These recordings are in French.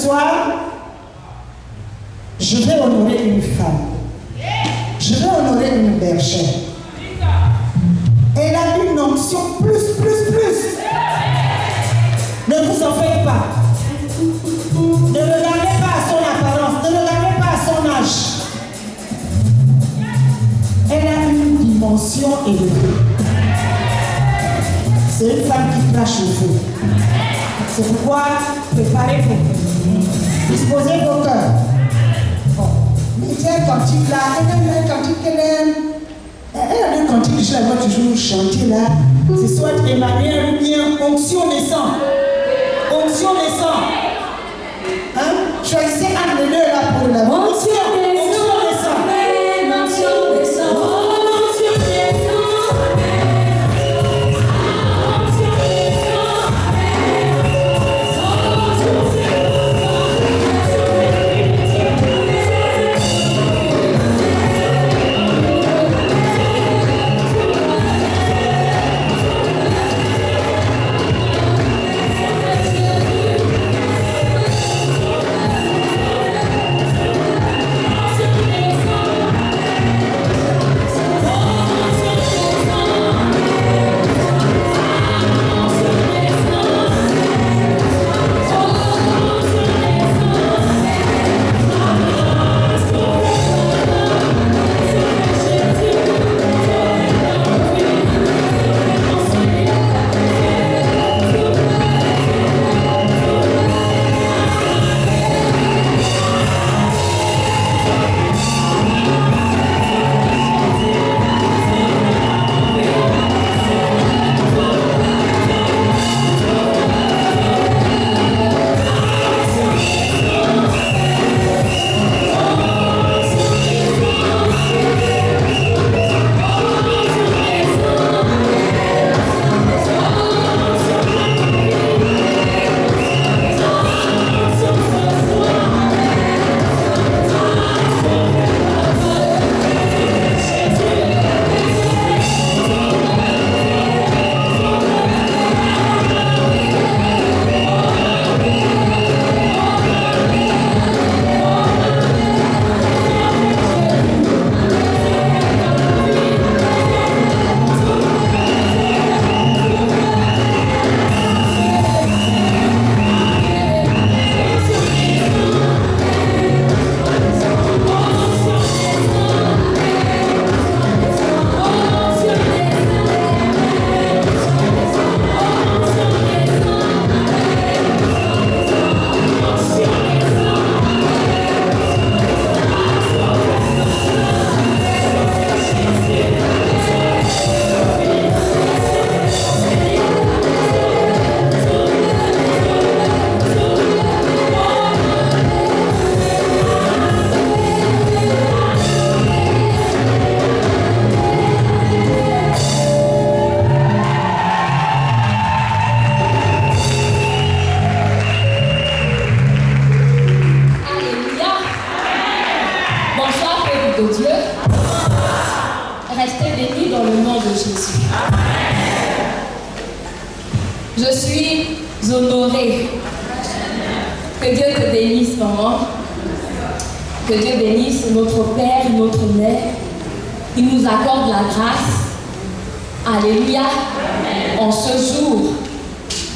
soir, je vais honorer une femme. Je vais honorer une bergère. Elle a une onction plus. Ne vous en faites pas. Ne regardez pas à son apparence, ne regardez pas à son âge. Elle a une dimension élevée. C'est une femme qui crache le feu. C'est pourquoi préparez-vous. Disposez vos cœurs. Bon. Mais il y a un cantique là, elle a un cantique qu'elle aime. Elle a deux cantiques que je la vois toujours chanter là. C'est soit Emmanuel ou bien Onction naissant. Onction naissant. Hein? Choisissez un des deux là pour la onction naissant. Je suis honorée. Que Dieu te bénisse, maman. Que Dieu bénisse notre Père, notre Mère. Il nous accorde la grâce. Alléluia. En ce jour,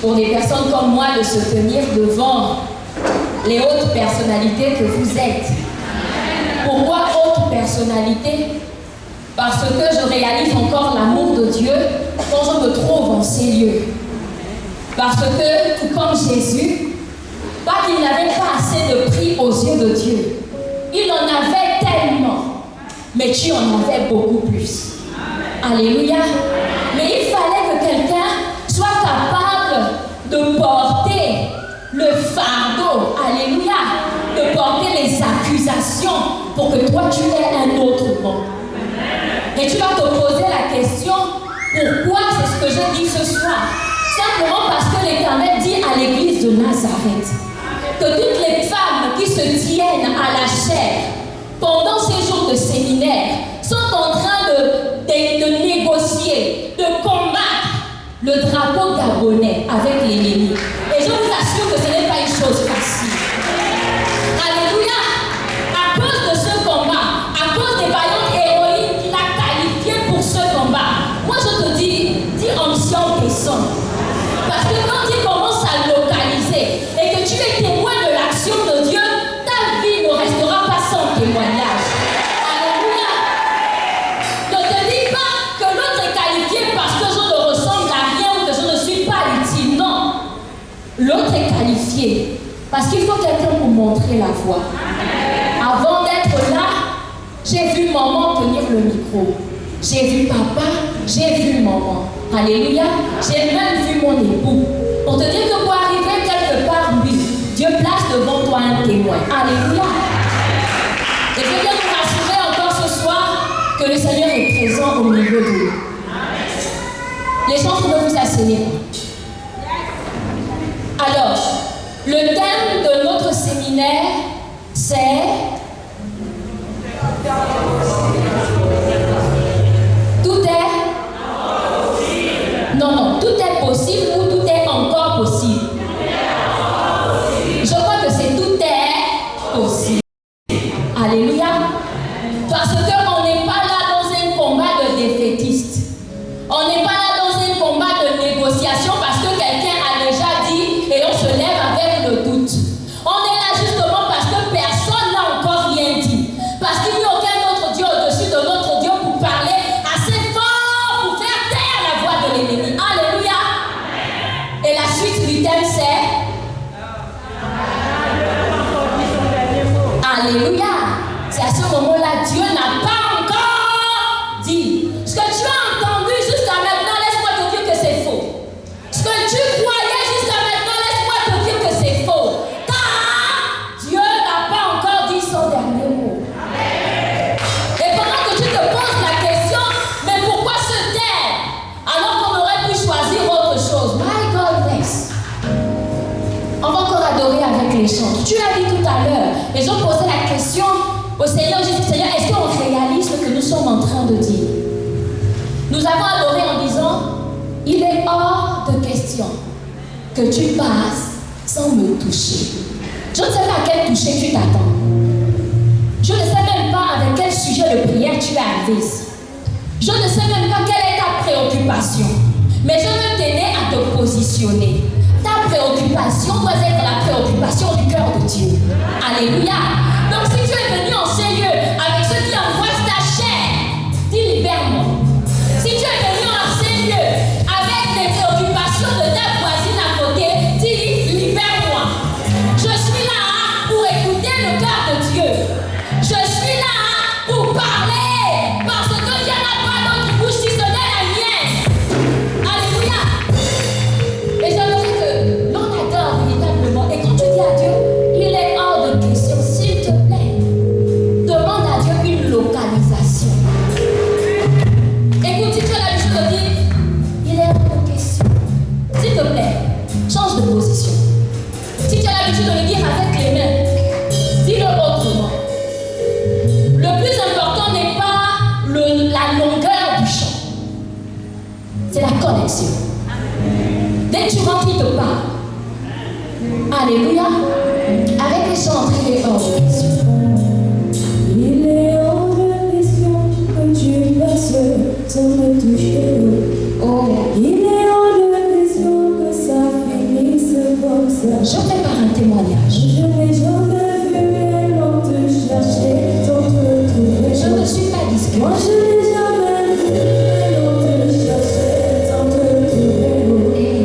pour des personnes comme moi, de se tenir devant les hautes personnalités que vous êtes. Pourquoi haute personnalité? Parce que je réalise encore l'amour de Dieu quand je me trouve en ces lieux. Parce que, tout comme Jésus, pas qu'il n'avait pas assez de prix aux yeux de Dieu. Il en avait tellement, mais tu en avais beaucoup plus. Alléluia. Mais il fallait que quelqu'un soit capable de porter le fardeau, alléluia, de porter les accusations pour que toi tu aies un autre nom. Et tu vas te poser la question, pourquoi c'est ce que je dis ce soir? Simplement parce que l'Éternel dit à l'église de Nazareth que toutes les femmes qui se tiennent à la chair pendant ces jours de séminaire sont en train de négocier, de combattre le drapeau gabonais avec l'ennemi. Et je vous assure que ce n'est pas une chose facile. pied. Parce qu'il faut quelqu'un pour montrer la voie. Avant d'être là, j'ai vu maman tenir le micro. J'ai vu papa, j'ai vu maman. Alléluia. J'ai même vu mon époux. Pour te dire que pour arriver quelque part, oui, Dieu place devant toi un témoin. Alléluia. Et je veux bien vous rassurer encore ce soir que le Seigneur est présent au milieu de nous. Les gens peuvent vous asseoir. Alors, le thème de notre séminaire, c'est tout est non, tout est possible ou tout est encore possible. Je crois que c'est tout est possible. Alléluia. Parce qu'on n'est pas là dans un combat de défaitistes. On n'est pas là dans un combat de négociation parce que quelqu'un a déjà dit et on se lève avec le doute. On est là justement parce que personne n'a encore rien dit. Parce qu'il n'y a aucun autre Dieu au-dessus de notre Dieu pour parler assez fort pour faire taire la voix de l'ennemi. Alléluia. Et la suite du thème c'est Alléluia. C'est à ce moment-là, Dieu n'a pas encore dit. Ce que tu as entendu jusqu'à maintenant, laisse-moi te dire que c'est faux. Ce que tu croyais jusqu'à maintenant, laisse-moi te dire que c'est faux. Car Dieu n'a pas encore dit son dernier mot. Et pendant que tu te poses la question, mais pourquoi se taire alors qu'on aurait pu choisir autre chose? My goodness. On va encore adorer avec les chants. Tu l'as dit tout à l'heure. Les gens posaient la question au Seigneur, j'ai dit, Seigneur, est-ce qu'on réalise ce que nous sommes en train de dire? Nous avons adoré en disant, il est hors de question que tu passes sans me toucher. Je ne sais pas à quel toucher tu t'attends. Je ne sais même pas avec quel sujet de prière tu es arrivé ici. Je ne sais même pas quelle est ta préoccupation. Mais je veux t'aider à te positionner. Ta préoccupation doit être la préoccupation du cœur de Dieu. Alléluia. Donc si tu es venu en ces lieux avec ceux qui angoissent ta chair, dis libère-moi. Si tu es venu en ces lieux avec des préoccupations de ta voisine à côté, dis libère-moi. Je suis là pour écouter le cœur de Dieu. Je suis là pour parler parce que Dieu n'a pas d'autre bouche si ce n'est la mienne. Alléluia. Et j'aimerais que l'on adore véritablement. Et quand tu dis à Dieu, il est hors de question, s'il te plaît, demande à Dieu une localisation. Écoute, si tu as l'habitude de dire, il est hors de question, s'il te plaît, change de position. Si tu as l'habitude de le dire avec les mains, dis-le autrement. Le plus important n'est pas la longueur du chant, c'est la connexion. Dès que tu rentres, il te parle. Alléluia. Avec les chants, il est hors de question. Il est hors de question que tu passes sans me toucher. Oh, Il est hors de question que ça finisse comme ça. je prépare un témoignage. Je n'ai jamais vu un homme te chercher sans te trouver. Je ne suis pas discrète. Moi je n'ai jamais vu un homme te chercher sans te trouver. Hey.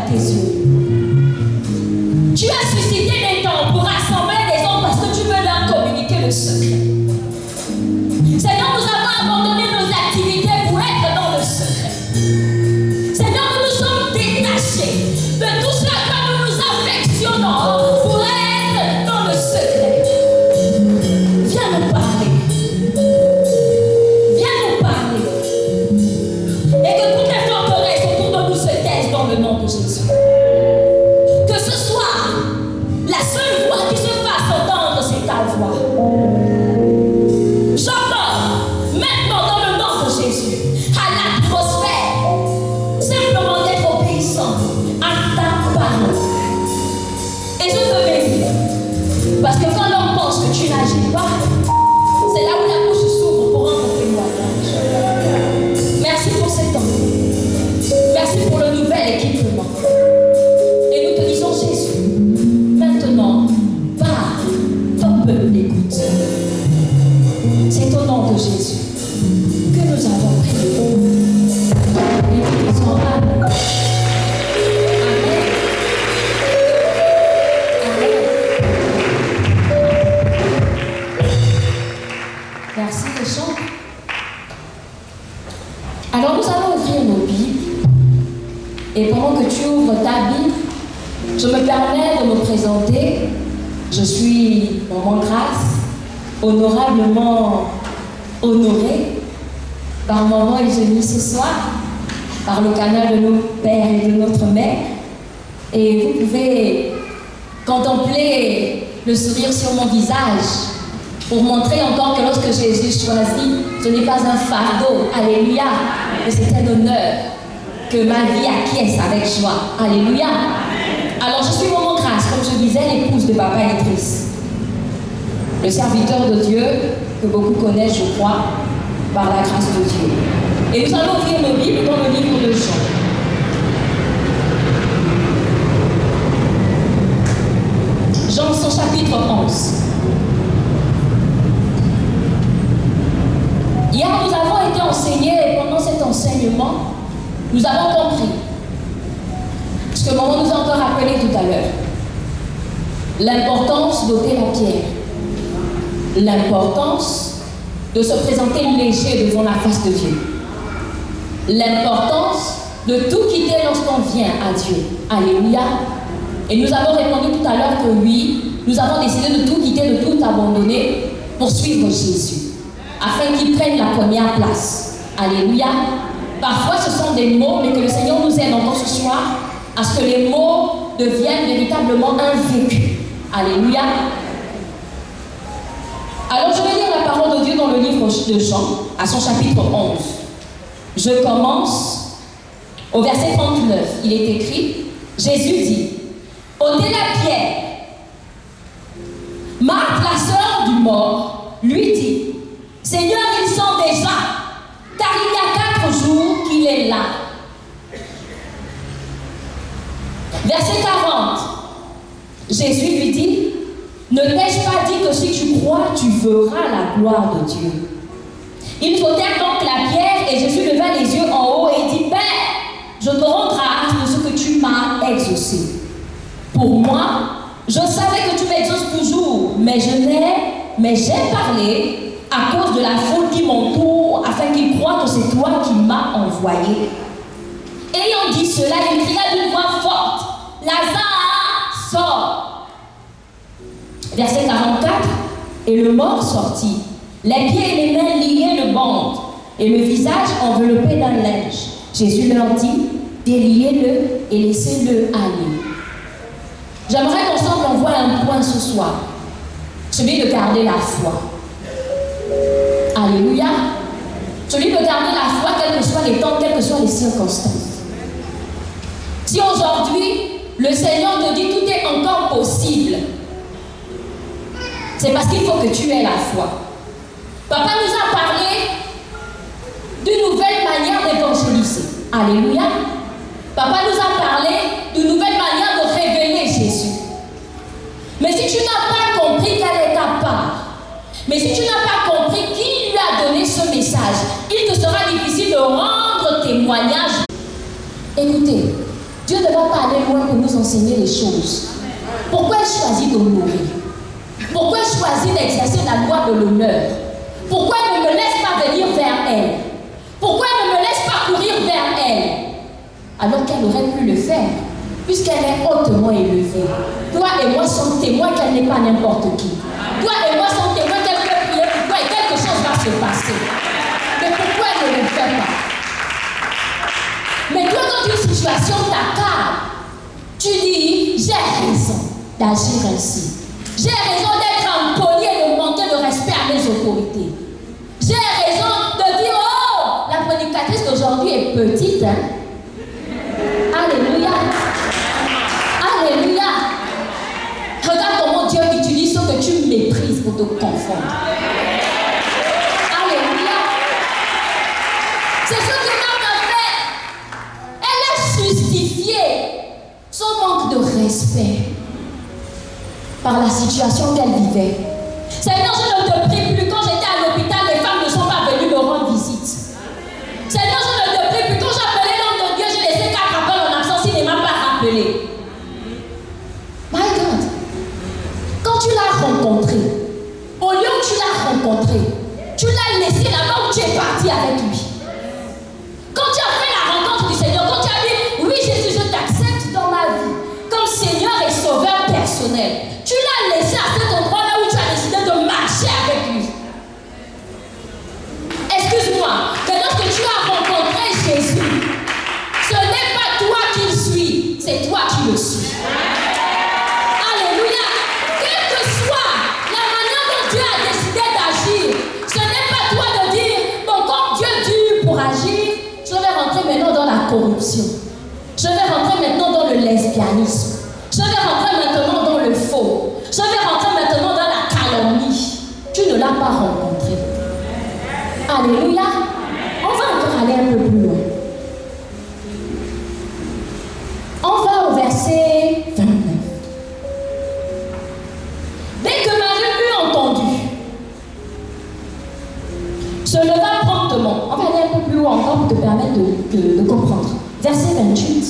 à tes yeux. Tu as suscité des temps pour rassembler des hommes parce que tu veux leur communiquer le secret. Seigneur, nous avons abandonné nos activités pour être dans le secret. Seigneur, nous nous sommes détachés de tout cela que nous nous affectionnons pour être dans le secret. Viens nous parler. Viens nous parler. Et que toutes les forteresses autour de nous se taisent dans le nom de Jésus. Que ce soit la seule voix qui se fasse entendre, c'est ta voix. J'entends maintenant dans le nom de Jésus à l'atmosphère simplement d'être obéissant à ta parole. Et je te bénis parce que quand l'homme pense que tu n'agis pas, c'est là où la bouche s'ouvre pour rendre témoignage. Merci pour cet temps. Merci pour le nouvel équipement. Et nous te disons, Jésus, maintenant, parle, ton peuple écoute. C'est au nom de Jésus que nous avons prié. Et nous disons Amen. Amen. Amen. Merci les chants. Alors nous allons ouvrir nos Bibles. Et pendant que tu ouvres ta Bible, je me permets de me présenter. Je suis Maman Grâce, honorablement honorée par Maman Eugénie ce soir, par le canal de nos pères et de notre mère. Et vous pouvez contempler le sourire sur mon visage pour montrer encore que lorsque Jésus choisit, ce n'est pas un fardeau, alléluia, mais c'est un honneur que ma vie acquiesce avec joie, alléluia. Alors je suis Maman Grâce, comme je disais, l'épouse de Papa Idriss, le serviteur de Dieu que beaucoup connaissent, je crois, par la grâce de Dieu. Et nous allons ouvrir nos Bibles dans le livre de Jean. Jean, son chapitre 11. Hier, nous avons été enseignés et pendant cet enseignement, nous avons compris ce que Maman nous a encore rappelé tout à l'heure. L'importance d'ôter la pierre. L'importance de se présenter léger devant la face de Dieu. L'importance de tout quitter lorsqu'on vient à Dieu. Alléluia. Et nous avons répondu tout à l'heure que oui, nous avons décidé de tout quitter, de tout abandonner pour suivre Jésus, afin qu'il prenne la première place. Alléluia. Parfois ce sont des mots, mais que le Seigneur nous aide encore ce soir à ce que les mots deviennent véritablement un vécu. Alléluia. Alors je vais lire la parole de Dieu dans le livre de Jean, à son chapitre 11. Je commence au verset 39. Il est écrit, Jésus dit, ôtez la pierre. Marthe, la sœur du mort, lui dit, Seigneur, ils sont déjà, car il y a 4 jours qu'il est là. Verset 40. Jésus lui dit, ne t'ai-je pas dit que si tu crois, tu verras la gloire de Dieu? Ils ôtèrent donc la pierre et Jésus leva les yeux en haut et dit, Père, je te rends grâce de ce que tu m'as exaucé. Pour moi, je savais que tu m'exauces toujours, mais j'ai parlé à cause de la foule qui m'entoure, afin qu'ils croient que c'est toi qui m'as envoyé. Ayant dit cela, il cria d'une voix forte, Lazare, sors. Verset 44, et le mort sortit, les pieds et les mains liés de bandes, et le visage enveloppé d'un linge. Jésus leur dit, déliez-le et laissez-le aller. J'aimerais qu'ensemble on voit un point ce soir, celui de garder la foi. Alléluia. Celui de garder la foi, quels que soient les temps, quelles que soient les circonstances. Si aujourd'hui, le Seigneur te dit tout est encore possible, c'est parce qu'il faut que tu aies la foi. Papa nous a parlé d'une nouvelle manière d'évangéliser. Alléluia. Papa nous a parlé d'une nouvelle manière de révéler Jésus. Mais si tu n'as pas compris quelle est ta part, mais si tu n'as pas compris qui lui a donné ce message, il te sera difficile de rendre témoignage. Écoutez, Dieu ne va pas aller loin pour nous enseigner les choses. Pourquoi il choisit d'honorer? Pourquoi il choisit d'exercer la loi de l'honneur? Pourquoi il ne me laisse pas venir vers elle? Pourquoi il ne me laisse pas courir vers elle? Alors qu'elle aurait pu le faire, puisqu'elle est hautement élevée. Toi et moi sommes témoins qu'elle n'est pas n'importe qui. Toi et moi sommes témoins qu'elle peut prier pour toi et quelque chose va se passer. Mais pourquoi elle ne le fait pas? Mais toi, quand une situation t'accable, tu dis, j'ai raison d'agir ainsi. J'ai raison d'être impoli et de manquer de respect à mes autorités. J'ai raison de dire, oh, la prédicatrice d'aujourd'hui est petite, hein? Alléluia. Alléluia. Regarde comment Dieu utilise ce que tu méprises pour te confondre. Alléluia. C'est ce que Marthe a fait. Elle a justifié son manque de respect par la situation qu'elle vivait. Seigneur, je ne te prie plus. Quand j'étais à l'hôpital, les femmes ne sont pas venues me rendre visite. Seigneur, je ne te prie plus. Quand j'appelais l'homme de Dieu, j'ai laissé 4 appels en absence, il ne m'a pas rappelé. My God. Quand tu l'as rencontré, au lieu où tu l'as rencontré, tu l'as laissé là-bas où tu es parti avec lui. Quand tu as fait la rencontre du Seigneur, quand tu as dit, oui Jésus, je t'accepte dans ma vie comme Seigneur et Sauveur personnel, tu l'as laissé à cet endroit-là où tu as décidé de marcher avec lui. Excuse-moi, que lorsque tu as rencontré Jésus, ce n'est pas toi qui le suis, c'est toi qui le suis. Alléluia. Quelle que soit la manière dont Dieu a décidé d'agir, ce n'est pas toi de dire, bon, comme Dieu dit pour agir, je vais rentrer maintenant dans la corruption. Je vais rentrer maintenant dans le lesbianisme. Je vais rentrer maintenant dans le faux. Je vais rentrer maintenant dans la calomnie. Tu ne l'as pas rencontré. Alléluia. On va encore aller un peu plus loin. On va au verset 29. Dès que Marie eut entendu, se leva promptement. On va aller un peu plus loin encore pour te permettre de comprendre. Verset 28.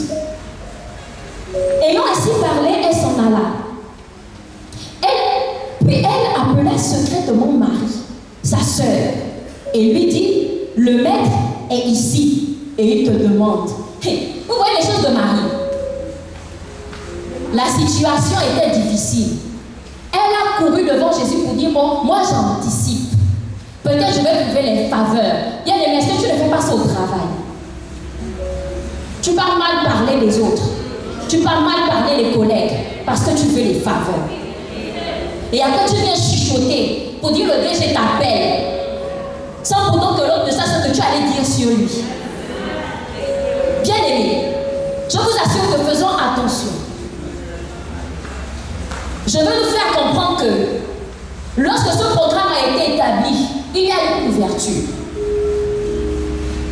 Ayant ainsi parlé, elle s'en alla. Puis elle appela secrètement Marie, sa sœur, et lui dit, le maître est ici et il te demande. Vous voyez les choses de Marie. La situation était difficile. Elle a couru devant Jésus pour dire, bon, moi j'anticipe. Peut-être je vais trouver les faveurs. Bien aimé, est-ce que tu ne fais pas ça au travail? Tu parles mal parler les autres. Tu parles mal parler les collègues parce que tu veux les faveurs. Et après tu viens chuchoter pour dire le DG t'appelle sans pourtant que l'autre ne sache ce que tu allais dire sur lui. Bien aimé, je vous assure que faisons attention. Je veux nous faire comprendre que lorsque ce programme a été établi, il y a une ouverture.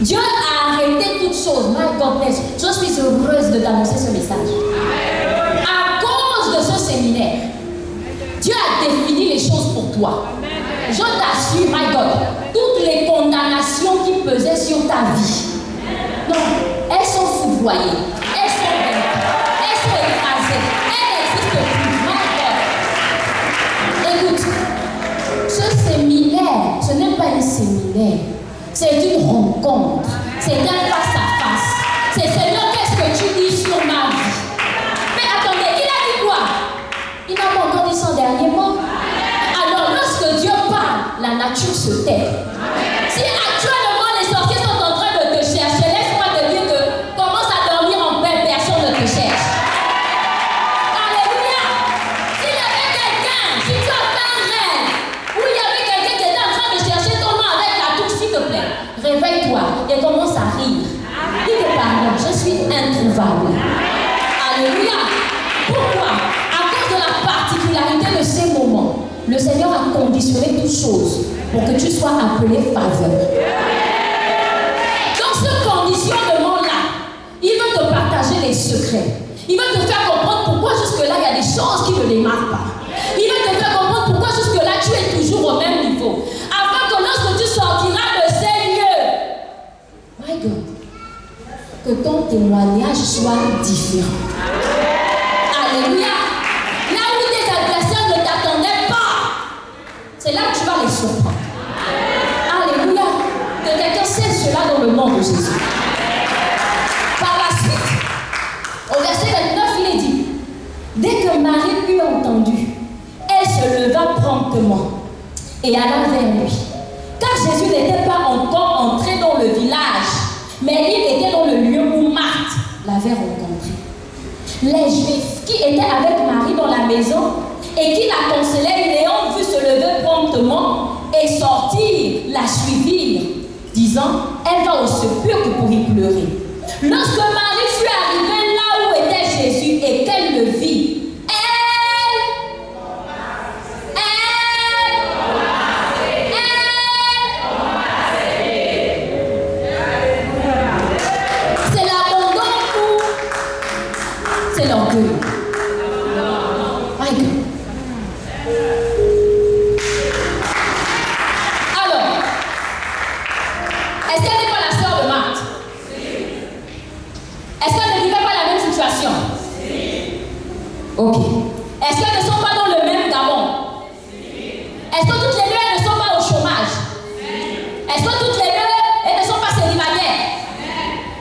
Dieu a arrêté toutes choses. My God bless. Je suis heureuse de t'annoncer ce message. À cause de ce séminaire, Dieu a défini les choses pour toi. Je t'assure, my God, toutes les condamnations qui pesaient sur ta vie, non, elles sont foudroyées, elles sont vaincues, elles sont écrasées, elles n'existent plus. My God. Écoute, ce séminaire, ce n'est pas un séminaire, c'est une rencontre, c'est un face à face. C'est Seigneur, qu'est-ce que tu dis sur ma vie? Mais attendez, il a dit quoi? Il n'a pas encore dit son dernier mot. Alors, lorsque Dieu parle, la nature se tait. Si actuellement les sorciers sont en train de te chercher, laisse-moi te dire que commence à dormir en paix, personne ne te cherche. Alléluia. S'il y avait quelqu'un, si tu as fait un rêve, où il y avait quelqu'un qui était en train de chercher ton nom avec la touche, s'il te plaît, réveille-toi et commence à rire. Dis que pardon, je suis introuvable. Alléluia. Pourquoi? À cause de la particularité de ces moments, le Seigneur a conditionné toutes choses pour que tu sois appelé faveur. Dans ce conditionnement-là, il veut te partager les secrets. Il veut te faire comprendre pourquoi jusque-là, il y a des choses qui ne démarrent pas. Il veut te faire comprendre pourquoi jusque-là, tu es toujours au même niveau. Afin que lorsque tu sortiras de ces lieux, my God, que ton témoignage soit différent. Alléluia. Là où tes adversaires ne t'attendaient pas, c'est là que tu vas les surprendre. Alléluia. Que quelqu'un sait cela dans le nom de Jésus. Par la suite, au verset 29, il est dit, dès que Marie eut entendu, elle se leva promptement et alla vers lui. Car Jésus n'était pas encore entré dans le village, mais il était dans le lieu où Marthe l'avait rencontré. Les Juifs qui étaient avec Marie dans la maison et qui la consolaient, l'ayant vu se lever promptement et sortir, la suivirent, disant, elle va au sépulcre pour y pleurer. Lorsque Marie fut arrivée là où était Jésus et qu'elle le vit, c'est l'abandon ou c'est l'orgueil? Alors, est-ce qu'elle n'est pas la sœur de Marthe? Est-ce qu'elle ne vivait pas la même situation? Ok. Est-ce qu'elles ne sont pas dans le même gabon? Est-ce que toutes les deux, elles ne sont pas au chômage? Est-ce que toutes les deux, elles ne sont pas célibataires?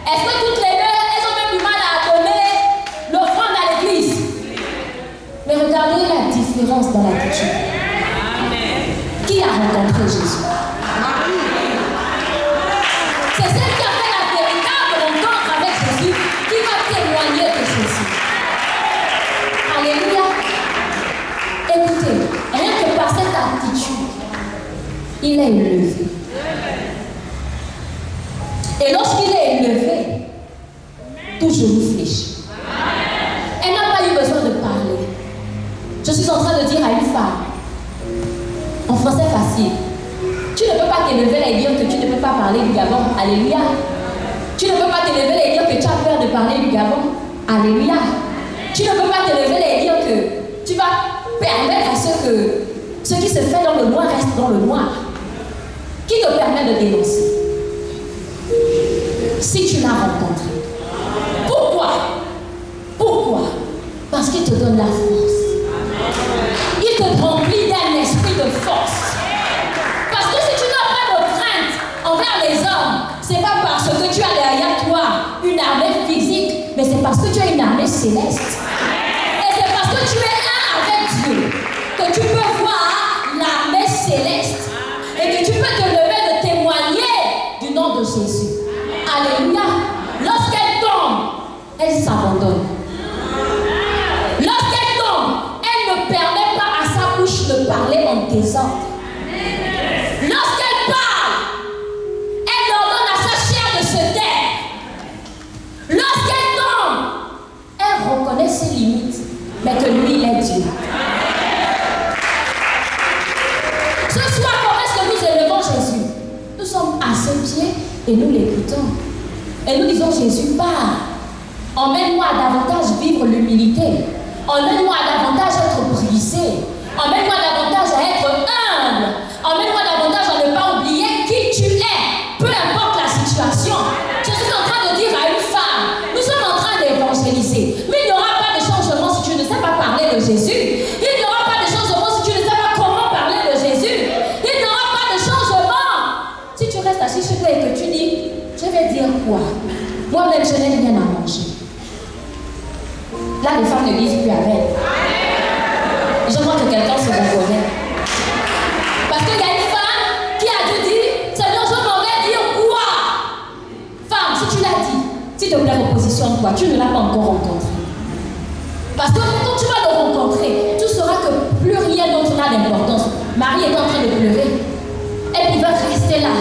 Est-ce que toutes les deux, elles ont même du mal à donner l'offrande à l'église? Mais regardez la différence dans l'attitude. Qui a rencontré Jésus? C'est celle qui a fait la véritable rencontre avec Jésus qui va témoigner de Jésus. Alléluia. Écoutez, rien que par cette attitude, il est élevé. Et lorsqu'il est élevé, tout genou fléchit. Elle n'a pas eu besoin de parler. Je suis en train de dire à une femme, en français facile, tu ne peux pas t'élever et dire que tu ne peux pas parler du Gabon. Alléluia. Tu ne peux pas t'élever et dire que tu as peur de parler du Gabon. Alléluia. Tu ne peux pas t'élever et dire que tu vas permettre à ce qui se fait dans le noir reste dans le noir. Qui te permet de dénoncer? Si tu l'as rencontré. Pourquoi? Pourquoi? Parce qu'il te donne la force. Il te remplit d'un esprit de force. Parce que si tu n'as pas de crainte envers les hommes, c'est pas parce que tu as derrière toi une armée physique, mais c'est parce que tu as une armée céleste. Et c'est parce que tu es un avec Dieu que tu peux voir l'armée céleste et que tu peux te lever de témoigner du nom de Jésus. Alléluia. Lorsqu'elle tombe, elle s'abandonne. Lorsqu'elle tombe, elle ne permet pas à sa bouche de parler en désordre. Lorsqu'elle parle, elle ordonne à sa chair de se taire. Lorsqu'elle tombe, elle reconnaît ses limites, mais que lui, il est Dieu. Ce soir, comment est-ce que nous élevons Jésus? Nous sommes à ses pieds et nous l'écoutons. Et nous disons, Jésus, parle. Emmène-moi à davantage vivre l'humilité. Emmène-moi à davantage être brisé. Emmène-moi davantage à être humble. Emmène-moi davantage à ne pas oublier qui tu es. Peu importe la situation. Je suis en train de dire à une femme, nous sommes en train d'évangéliser. Mais il n'y aura pas de changement si tu ne sais pas parler de Jésus. Il n'y aura pas de changement si tu ne sais pas comment parler de Jésus. Il n'y aura pas de changement si tu restes assis chez toi et que tu dis, je vais dire quoi? Moi-même, je n'ai rien à manger. Là, les femmes ne disent plus avec. Je crois que quelqu'un se reconnaît. Parce qu'il y a une femme qui a dû dire, Seigneur, je m'en vais dire quoi? Femme, si tu l'as dit, s'il te plaît, repositionne-toi. Tu ne l'as pas encore rencontré. Parce que quand tu vas le rencontrer, tu sauras que plus rien d'autre n'a d'importance. Marie est en train de pleurer. Elle pouvait rester là.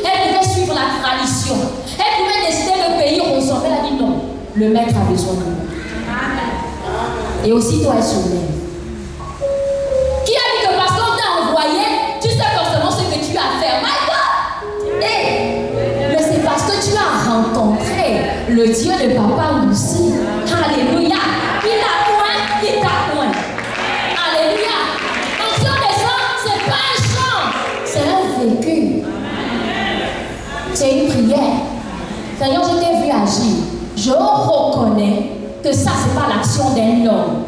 Elle pouvait suivre la tradition. Elle pouvait décider de payer aux hommes. Elle a dit non. Le maître a besoin de moi. Et aussitôt elle se lève. Qui a dit que parce qu'on t'a envoyé, tu sais forcément ce que tu as fait? My God! Mais c'est parce que tu as rencontré le Dieu de Papa aussi. Alléluia! Il t'a point, il t'a point. Alléluia! Action des hommes, c'est pas un chant, c'est un vécu. C'est une prière. Seigneur, je t'ai vu agir. que ça, c'est pas l'action d'un homme.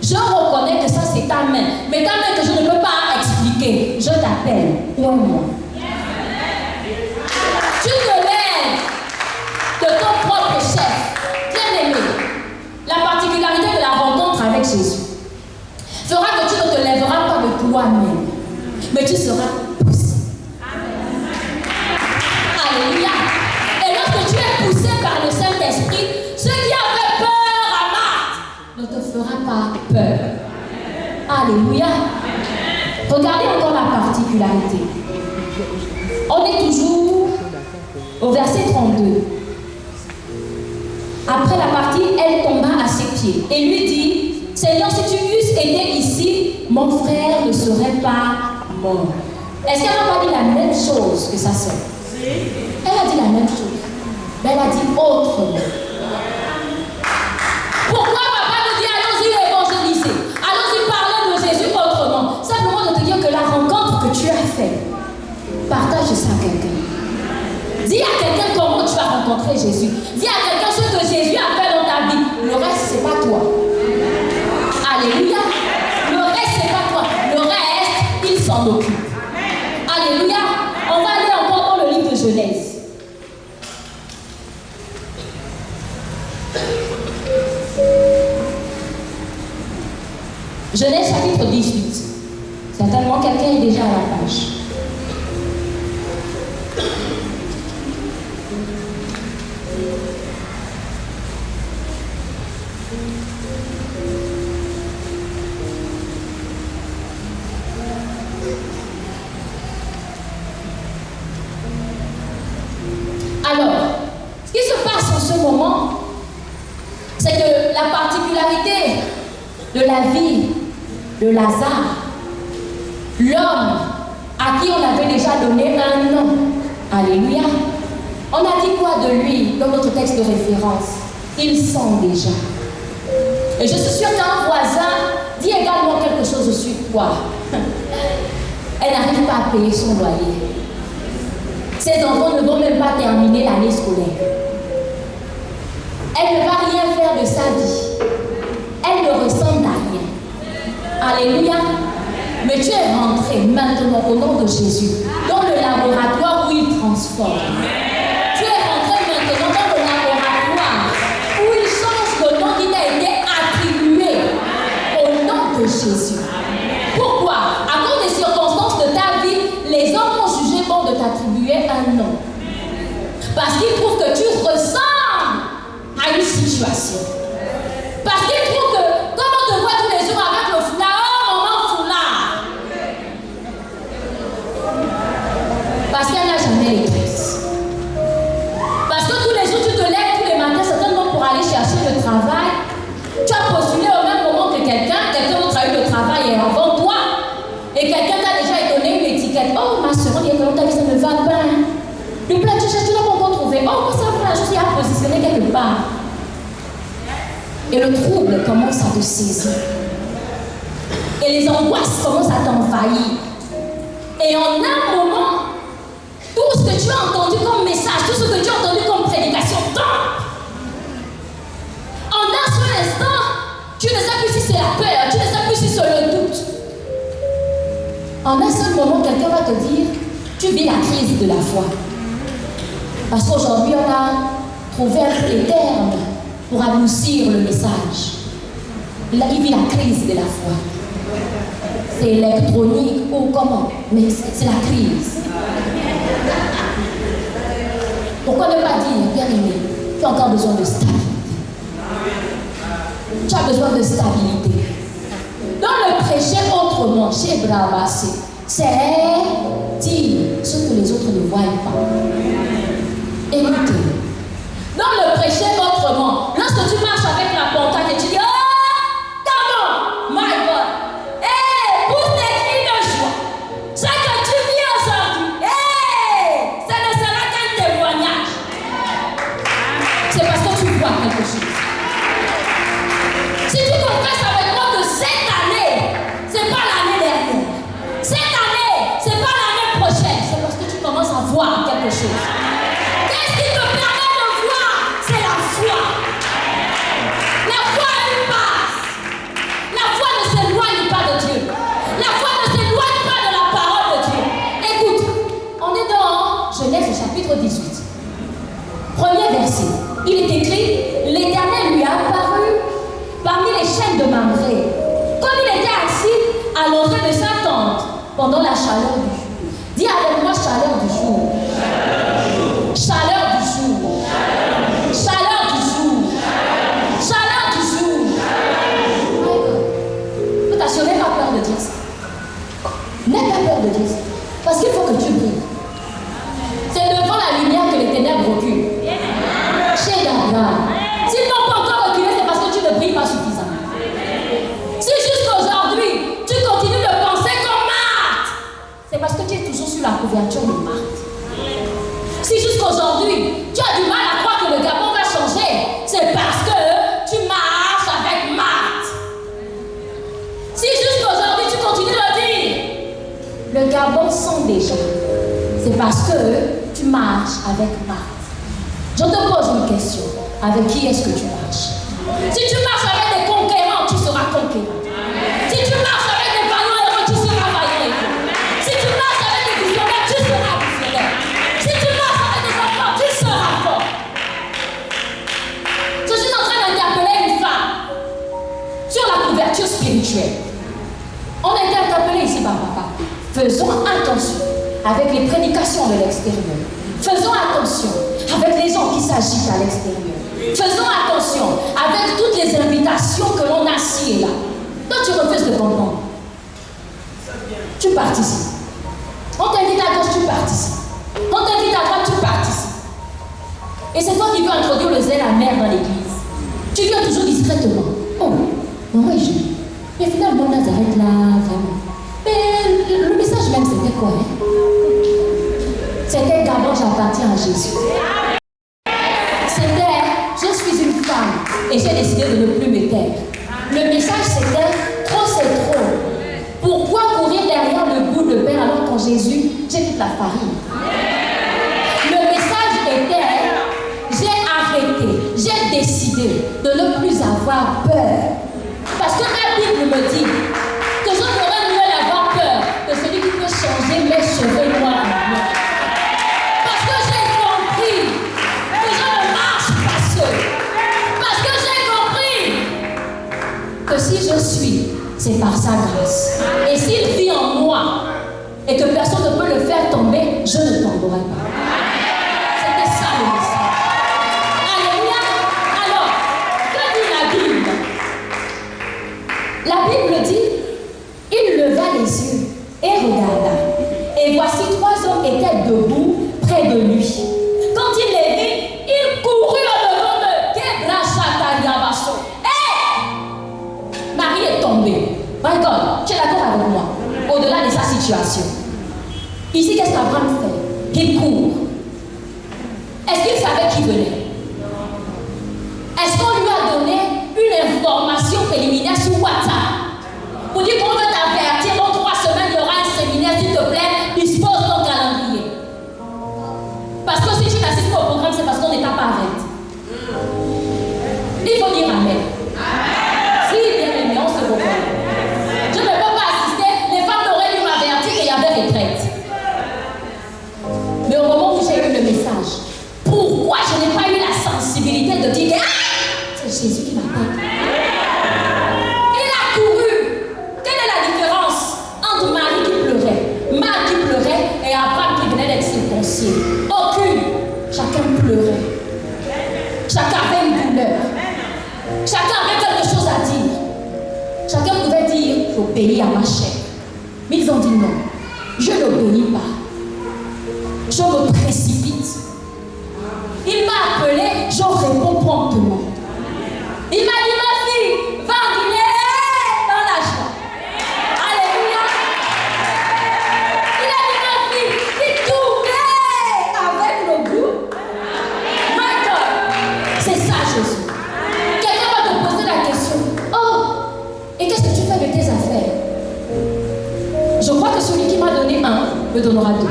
Je reconnais que ça, c'est ta main. Mais ta main que je ne peux pas expliquer. Je t'appelle. Où est moi? Tu te lèves de ton propre chef. Bien-aimé, la particularité de la rencontre avec Jésus fera que tu ne te lèveras pas de toi-même, mais tu seras poussé. Alléluia. Et lorsque tu es poussé par le Saint-Esprit, ce qui avait peur à Marthe ne te fera pas peur. Alléluia. Regardez encore la particularité. On est toujours au verset 32. Après la partie, elle tomba à ses pieds et lui dit, Seigneur, si tu eusses été ici, mon frère ne serait pas mort. Est-ce qu'elle n'a pas dit la même chose que sa sœur? Elle a dit la même chose, mais elle a dit autrement. Pourquoi papa nous dit allons-y évangéliser, allons-y parler de Jésus autrement? Simplement de te dire que la rencontre que tu as faite, partage ça à quelqu'un. Dis à quelqu'un comment tu as rencontré Jésus. Dis à quelqu'un ce que Jésus a fait dans ta vie. Le reste, c'est pas toi. Alléluia. Le reste, c'est pas toi. Le reste, il s'en occupe. Alléluia. On va aller encore dans le livre de Genèse. Genèse chapitre 18. Certainement quelqu'un est déjà à la page. Alors, ce qui se passe en ce moment, c'est que la particularité de la vie de Lazare, l'homme à qui on avait déjà donné un nom, alléluia, on a dit quoi de lui dans notre texte de référence? Il sent déjà. Et je suis sûre qu'un voisin dit également quelque chose sur toi. Elle n'arrive pas à payer son loyer. Ses enfants ne vont même pas terminer l'année scolaire. Elle ne va rien faire de sa vie. Elle ne ressemble à rien. Alléluia. Mais tu es rentré maintenant au nom de Jésus dans le laboratoire où il transforme. Tu es rentré maintenant dans le laboratoire où il change le nom qui t'a été attribué au nom de Jésus. Pourquoi? À cause des circonstances de ta vie, les hommes ont jugé bon de t'attribuer un nom. Parce qu'ils trouvent que tu ressembles à une situation. Parce qu'ils trouvent que, comme on te voit tous les jours avec le foulard, oh maman foulard. Parce qu'elle n'a jamais les tresses. Parce que tous les jours tu te lèves tous les matins, certainement pour aller chercher le travail. Tu as postulé au même moment que quelqu'un d'autre a eu le travail avant toi. Et quelqu'un t'a déjà donné une étiquette. Oh ma soeur, il y a que longtemps que ça ne va pas. Le plat tu cherches, tu l'as pas encore trouvé. Oh, ça va, je suis à positionner quelque part. Et le trouble commence à te saisir. Et les angoisses commencent à t'envahir. Et en un moment, tout ce que tu as entendu comme message, tout ce que tu as entendu comme prédication tombe. En un seul instant, tu ne sais plus si c'est la peur, tu ne sais plus si c'est le doute. En un seul moment, quelqu'un va te dire, tu vis la crise de la foi. Parce qu'aujourd'hui, on a trouvé les termes pour adoucir le message. Il vit la crise de la foi. C'est électronique ou comment? Mais c'est la crise. Pourquoi ne pas dire, bien aimé, tu as encore besoin de stabilité. Tu as besoin de stabilité. Dans le prêcher autrement, chez Bravassé, c'est dire ce que les autres ne voient pas. Écoutez, dans le prêcher autrement, lorsque tu marches avec la pancarte et tu dis, oh, come on, my God, hey, pousse tes cris de joie. Ce que tu vis aujourd'hui, hey, ça ne sera qu'un témoignage. C'est parce que tu vois quelque chose. Si tu confesses avec moi que cette année, c'est pas l'année dernière. Cette année, c'est pas l'année prochaine. C'est parce que tu commences à voir quelque chose. Qu'est-ce qui te permet de voir? C'est la foi. La foi a une base. La foi ne s'éloigne pas de Dieu. La foi ne s'éloigne pas de la parole de Dieu. Écoute, on est dans Genèse au chapitre 18. Premier verset. Il est écrit, l'Éternel lui a apparu parmi les chaînes de Mamré, comme il était assis à l'entrée de sa tente pendant la chaleur du jour. Dis avec moi, chaleur du jour. Chaleur du jour. Chaleur du jour. Chaleur du jour. Attention, n'aie pas peur de dire ça. N'aie pas peur de dire ça. Parce qu'il faut que tu brilles. C'est devant la lumière que les ténèbres reculent. Chez David. S'ils n'ont pas encore reculé, c'est parce que tu ne brilles pas suffisamment. Si jusqu'aujourd'hui, tu continues de penser comme Marthe, c'est parce que tu es toujours sur la couverture de Marthe. Si jusqu'aujourd'hui, tu as du mal à croire que le Gabon va changer, c'est parce que tu marches avec Marthe. Si jusqu'aujourd'hui, tu continues de dire, le Gabon sent déjà, c'est parce que tu marches avec Marthe. Je te pose une question. Avec qui est-ce que tu marches? Si tu marches avec des conquérants, tu seras conquérant. Si tu marches avec des vaillants héros, tu seras vaillant héros. Si tu marches avec des visionnaires, tu seras visionnaire. Si tu marches avec des enfants, tu seras fort. Je suis en train d'interpeller une femme sur la couverture spirituelle. On a été interpellé ici par papa. Faisons attention avec les prédications de l'extérieur. Faisons attention avec les gens qui s'agitent à l'extérieur. Faisons attention avec toutes les invitations que l'on a ci et là. Toi, tu refuses de comprendre. Tu participes. On t'invite à gauche, tu participes. On t'invite à droite, tu participes. Et c'est toi qui veux introduire le zèle amer dans l'église. Tu viens toujours discrètement. Oh, maman est jolie. Mais finalement, Nazareth là, vraiment. Mais le message même, c'était quoi, hein? C'était Gabon, j'appartiens à Jésus. C'était, je suis une femme et j'ai décidé de ne plus me taire. Le message c'était, trop c'est trop. Pourquoi courir derrière le bout de pain alors qu'en Jésus, j'ai toute la farine? Le message était, j'ai arrêté, j'ai décidé de ne plus avoir peur. Parce que la Bible me dit que je n'aurais mieux avoir peur que celui qui peut changer mes cheveux noirs en blanc. Que si je suis, c'est par sa grâce. Et s'il vit en moi et que personne ne peut le faire tomber, je ne tomberai pas. C'était ça le message. Alléluia. Alors, que dit la Bible? La Bible dit, il leva les yeux et regarda. Et voici 3 hommes étaient debout près de lui. Quand il les vit, il courut en devant d'eux. Marie est tombée. My God, tu es d'accord avec moi? Au-delà de sa situation. Ici, qu'est-ce qu'Abraham fait? Il court. Est-ce qu'il savait qui venait? Est-ce qu'on lui a donné une information préliminaire sur WhatsApp? Pour dire qu'on veut t'avertir, dans 3 semaines, il y aura un séminaire, s'il te plaît, dispose ton calendrier. Parce que si tu n'assistes pas au programme, c'est parce qu'on n'est pas arrêté. Il faut dire Amen. Si bien aimé, on se reprend. Je ne peux pas assister, les femmes n'auraient dû m'avertir qu'il y avait retraite. Mais au moment où j'ai eu le message, pourquoi je n'ai pas eu la sensibilité de dire que c'est Jésus qui m'appelle? Il a couru. Quelle est la différence entre Marie qui pleurait, Marthe qui pleurait et Abraham qui venait d'être circoncis? Aucune. Chacun pleurait. Chacun avait une douleur. Chacun avait quelque chose à dire. Chacun pouvait dire, j'obéis à ma chair. Mais ils ont dit non, je n'obéis pas. Je me précipite. Il m'a appelé, je réponds promptement. Il m'a dit, ma fille, va en Guinée dans la joie. Alléluia. Il a dit, ma fille, il tournait avec le goût. My God, c'est ça Jésus. Quelqu'un va te poser la question, oh, et qu'est-ce que tu fais de tes affaires? Je crois que celui qui m'a donné 1 me donnera 2.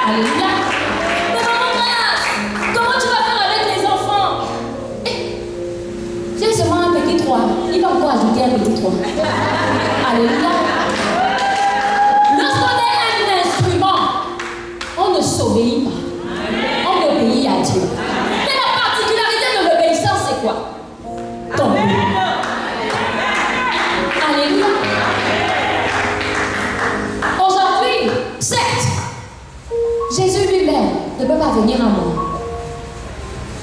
Alléluia. Mais maman, comment tu vas faire avec les enfants? 3. Il va encore ajouter un petit 3. Alléluia. Lorsqu'on est un instrument, on ne s'obéit pas. On obéit à Dieu. Mais la particularité de l'obéissance, c'est quoi? Tomber. Alléluia. Aujourd'hui, certes, Jésus lui-même ne peut pas venir à moi.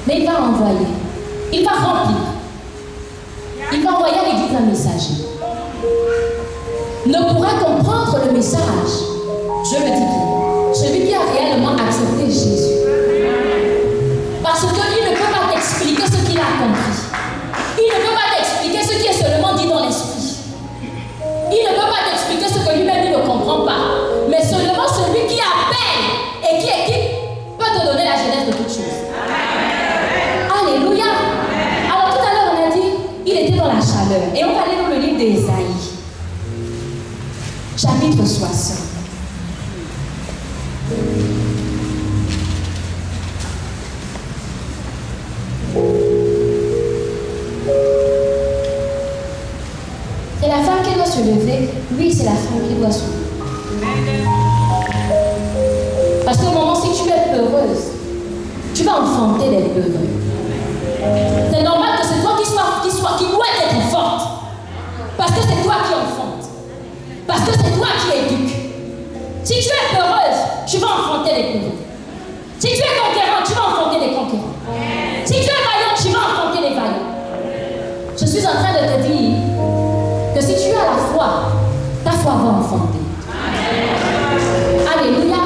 Mais il va envoyer. Il va remplir. Il va envoyer à l'église un messager. Ne pourra comprendre le message, je le dis bien, celui qui a réellement accepté Jésus. Parce qu'il ne peut pas t'expliquer ce qu'il a compris. Il ne peut pas t'expliquer ce qui est seulement dit dans l'esprit. Il ne peut pas t'expliquer ce que lui-même il ne comprend pas. Mais seulement celui qui appelle et qui équipe peut te donner la jeunesse de toutes choses. Alléluia. Alors tout à l'heure on a dit, il était dans la chaleur. Et on va aller dans le livre d'Ésaïe. Chapitre 60. C'est la femme qui doit se lever. Oui, c'est la femme qui doit se lever. Parce qu'au moment si tu es peureuse, tu vas enfanter des peureux. C'est normal que c'est toi qui dois être forte. Parce que c'est toi qui enfante. Parce que c'est toi qui éduques. Si tu es peureuse, tu vas enfanter des peureux. Si tu es conquérant, tu vas enfanter des conquérants. Si tu es vaillant, tu vas enfanter des vaillants. Je suis en train de te dire que si tu as la foi, ta foi va enfanter. Alléluia.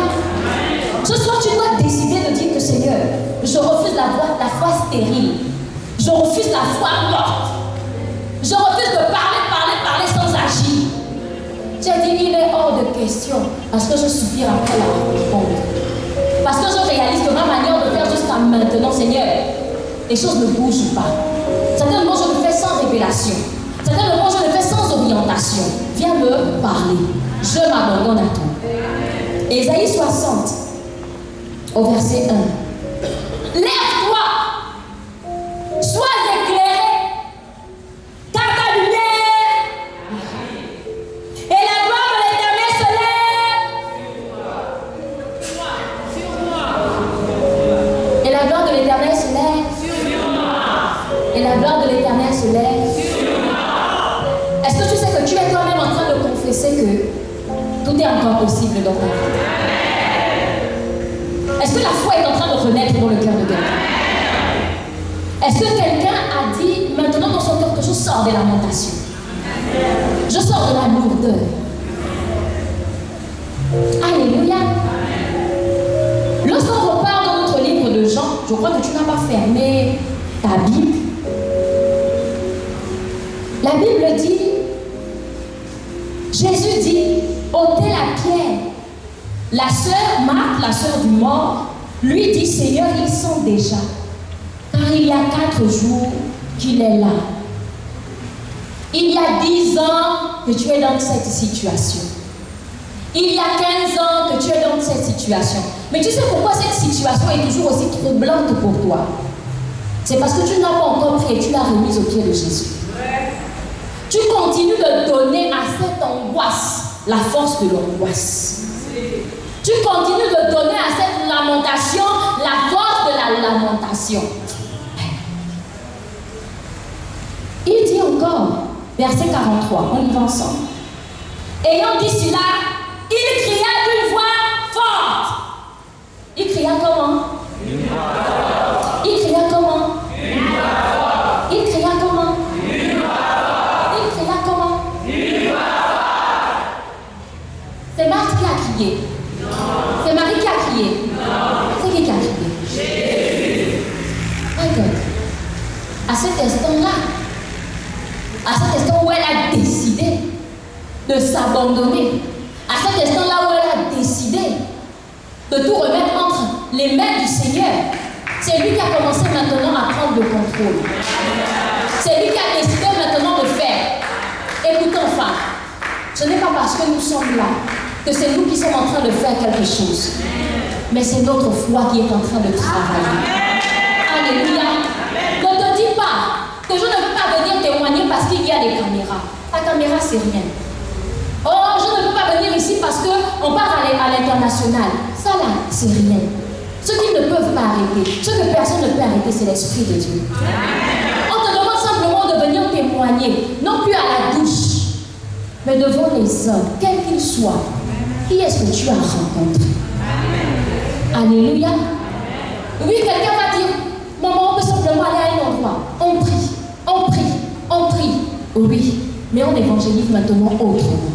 Ce soir, tu dois décider de dire que Seigneur, je refuse la foi stérile. Je refuse la foi morte. Je refuse de parler sans agir. J'ai dit, il est hors de question parce que je soupire après la réponse. Parce que je réalise que ma manière de faire jusqu'à maintenant, Seigneur, les choses ne bougent pas. Certainement, je le fais sans révélation. Certainement, je le fais sans orientation. Viens me parler. Je m'abandonne à toi. Ésaïe 60, au verset 1. Lève-toi, sois éclairé, car ta lumière et la gloire de l'Éternel se lève. Et la gloire de l'Éternel se lève. Et la gloire de l'Éternel se lève. Est-ce que tu sais que tu es toi-même en train de confesser que tout est encore possible dans ta vie? Est-ce que la foi est en train de renaître dans le cœur de quelqu'un? Est-ce que quelqu'un a dit maintenant dans son cœur que je sors des lamentations? Je sors de la lourdeur. Alléluia. Lorsqu'on repart dans notre livre de Jean, je crois que tu n'as pas fermé ta Bible. La Bible dit, Jésus dit, ôtez la pierre. La sœur Marthe, la sœur du mort, lui dit, Seigneur, ils sont déjà. Car il y a 4 jours qu'il est là. Il y a 10 ans que tu es dans cette situation. Il y a 15 ans que tu es dans cette situation. Mais tu sais pourquoi cette situation est toujours aussi troublante pour toi? C'est parce que tu n'as pas encore pris et tu l'as remise au pied de Jésus. Tu continues de donner à cette angoisse la force de l'angoisse. Tu continues de donner à cette lamentation la force de la lamentation. Il dit encore, verset 43, on y va ensemble. Ayant dit cela, il cria d'une voix forte. Il cria comment? Il cria comment? Il cria comment? Il cria comment? C'est Marthe qui a crié. C'est Marie qui a crié. C'est qui a crié? Jésus. Regarde. À cet instant-là, à cet instant où elle a décidé de s'abandonner, à cet instant-là où elle a décidé de tout remettre entre les mains du Seigneur, c'est lui qui a commencé maintenant à prendre le contrôle. C'est lui qui a décidé maintenant de faire. Écoutons, femmes, ce n'est pas parce que nous sommes là que c'est nous qui sommes en train de faire quelque chose, mais c'est notre foi qui est en train de travailler. Alléluia. Ne te dis pas que je ne veux pas venir témoigner venir parce qu'il y a des caméras. La caméra, c'est rien. Oh, je ne peux pas venir ici parce qu'on part à l'international. Ça là, c'est rien. Ce qu'ils ne peuvent pas arrêter, ce que personne ne peut arrêter, c'est l'Esprit de Dieu. On te demande simplement de venir témoigner, non plus à la douche, mais devant les hommes, quels qu'ils soient. Qui est-ce que tu as rencontré? Alléluia. Oui, quelqu'un va dire, maman, on peut simplement aller à un endroit. On prie, on prie, on prie. Oui, mais on évangélise maintenant autrement.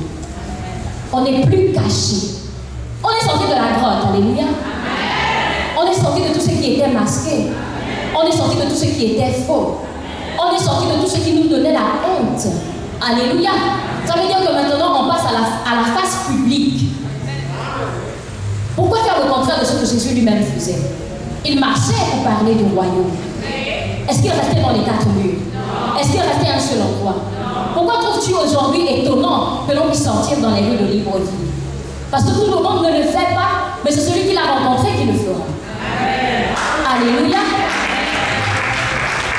On n'est plus caché. On est sorti de la grotte, alléluia. On est sorti de tout ce qui était masqué. On est sorti de tout ce qui était faux. On est sorti de tout ce qui nous donnait la honte. Alléluia. Ça veut dire que maintenant on passe à la face publique. Pourquoi faire le contraire de ce que Jésus lui-même faisait? Il marchait pour parler du royaume. Est-ce qu'il restait dans les 4 murs? Est-ce qu'il restait à un seul endroit? Pourquoi trouves-tu aujourd'hui étonnant que l'on puisse sortir dans les rues de Libreville? Parce que tout le monde ne le fait pas, mais c'est celui qui l'a rencontré qui le fera. Alléluia.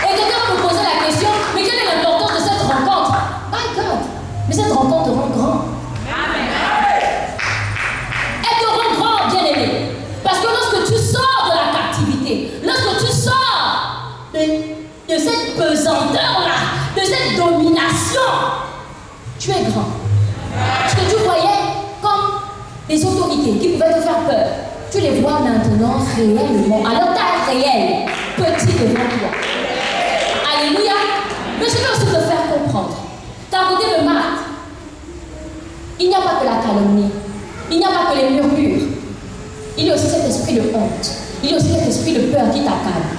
Et quelqu'un va me poser la question, mais quelle est l'importance de cette rencontre? My God, mais cette rencontre te rend grand. Elle te rend grand, bien-aimé. Parce que lorsque tu sors de la captivité, lorsque tu sors de cette pesanteur-là, de cette domination, tu es grand. Ce que tu voyais comme des autorités qui pouvaient te faire peur, tu les vois maintenant réellement, à leur taille réelle, petit devant toi. Alléluia. Mais je veux aussi te faire comprendre qu'à côté de Marthe, il n'y a pas que la calomnie, il n'y a pas que les murmures, il y a aussi cet esprit de honte, il y a aussi cet esprit de peur qui t'accable.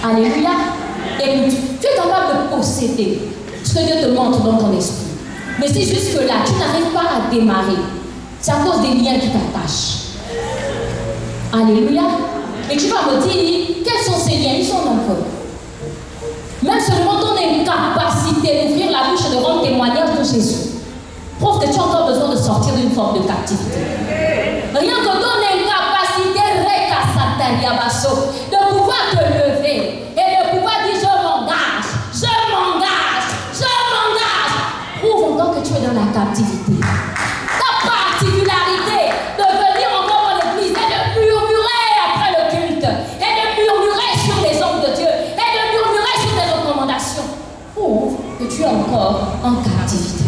Alléluia. Écoute, tu es capable de posséder ce que Dieu te montre dans ton esprit. Mais si jusque-là, tu n'arrives pas à démarrer, c'est à cause des liens qui t'attachent. Alléluia. Et tu vas me dire, quels sont ces liens? Ils sont nombreux. Même seulement ton incapacité d'ouvrir la bouche et de rendre témoignage de Jésus prouve que tu as encore besoin de sortir d'une forme de captivité. Rien que ton incapacité, de pouvoir te lever et de pouvoir dire je m'engage, je m'engage, je m'engage, prouve encore que tu es dans la captivité. Ta particularité de venir encore dans l'église et de murmurer après le culte, et de murmurer sur les hommes de Dieu, et de murmurer sur les recommandations, prouve que tu es encore en captivité.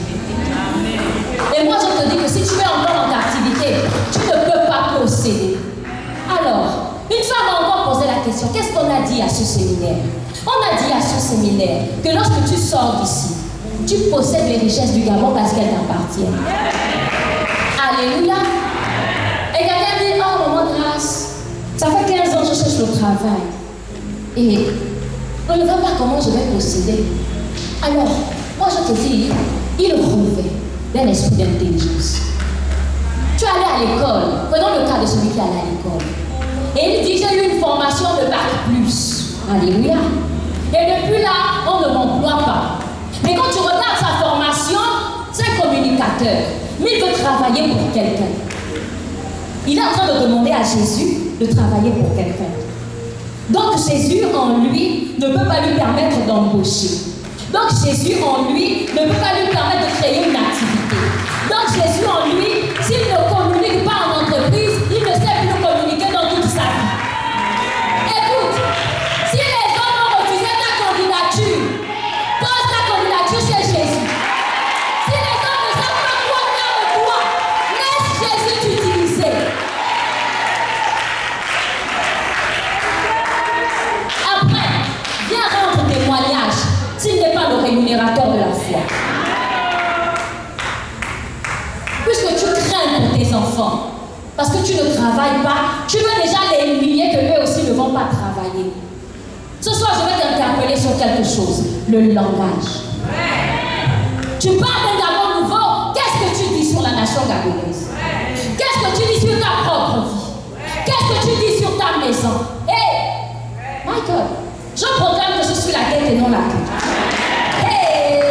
Et moi je te dis que si tu es encore en captivité, tu ne peux pas posséder. Alors, une femme a encore posé la question, qu'est-ce qu'on a dit à ce séminaire? On a dit à ce séminaire que lorsque tu sors d'ici, tu possèdes les richesses du Gabon parce qu'elles t'appartiennent. Alléluia. Et quelqu'un dit, oh maman grâce, ça fait 15 ans que je cherche le travail. Et on ne voit pas comment je vais posséder. Alors, moi je te dis, il revêt d'un esprit d'intelligence. Tu es allé à l'école, prenons le cas de celui qui est allé à l'école. Et il dit, j'ai eu une formation de bac plus. Alléluia. Et depuis là, on ne m'emploie pas. Mais quand tu regardes sa formation, c'est un communicateur. Mais il veut travailler pour quelqu'un. Il est en train de demander à Jésus de travailler pour quelqu'un. Donc Jésus en lui ne peut pas lui permettre d'embaucher. Donc Jésus en lui ne peut pas lui permettre de créer une activité. Donc Jésus en lui, s'il ne communique pas en entreprise, il ne sait plus communiquer dans toute sa vie. Écoute, si les hommes ont refusé ta candidature, pose ta candidature chez Jésus. Si les hommes ne savent pas quoi faire de toi, laisse Jésus t'utiliser. Après, viens rendre témoignage s'il n'est pas le rémunérateur de la foi. Puisque tu crains pour tes enfants, parce que tu ne travailles pas, tu veux déjà les humilier que eux aussi ne vont pas travailler. Ce soir, je vais t'interpeller sur quelque chose, le langage. Tu parles d'un Gabon nouveau, qu'est-ce que tu dis sur la nation gabonaise? Qu'est-ce que tu dis sur ta propre vie? Qu'est-ce que tu dis sur ta maison? Hey, my God, je proclame que je suis la tête et non la queue. Hey,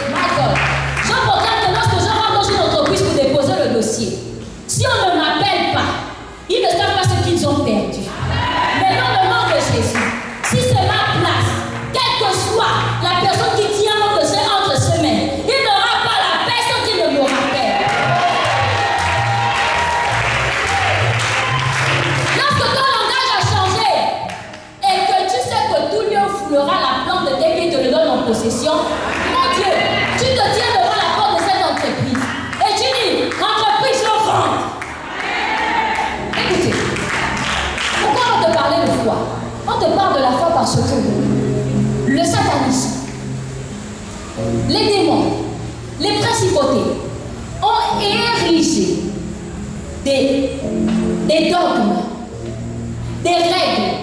my God, je proclame que lorsque je rentre dans une entreprise pour déposer le dossier, si on ne m'appelle pas, ils ne savent pas ce qu'ils ont perdu. Mais dans le nom de Jésus, si c'est ma place, quelle que soit la personne qui tient promotion. Mon Dieu, tu te tiens devant la porte de cette entreprise et tu dis, entreprise, je rentre. Écoutez, pourquoi on te parlait de foi? On te parle de la foi parce que le satanisme, les démons, les principautés ont érigé des dogmes, des règles,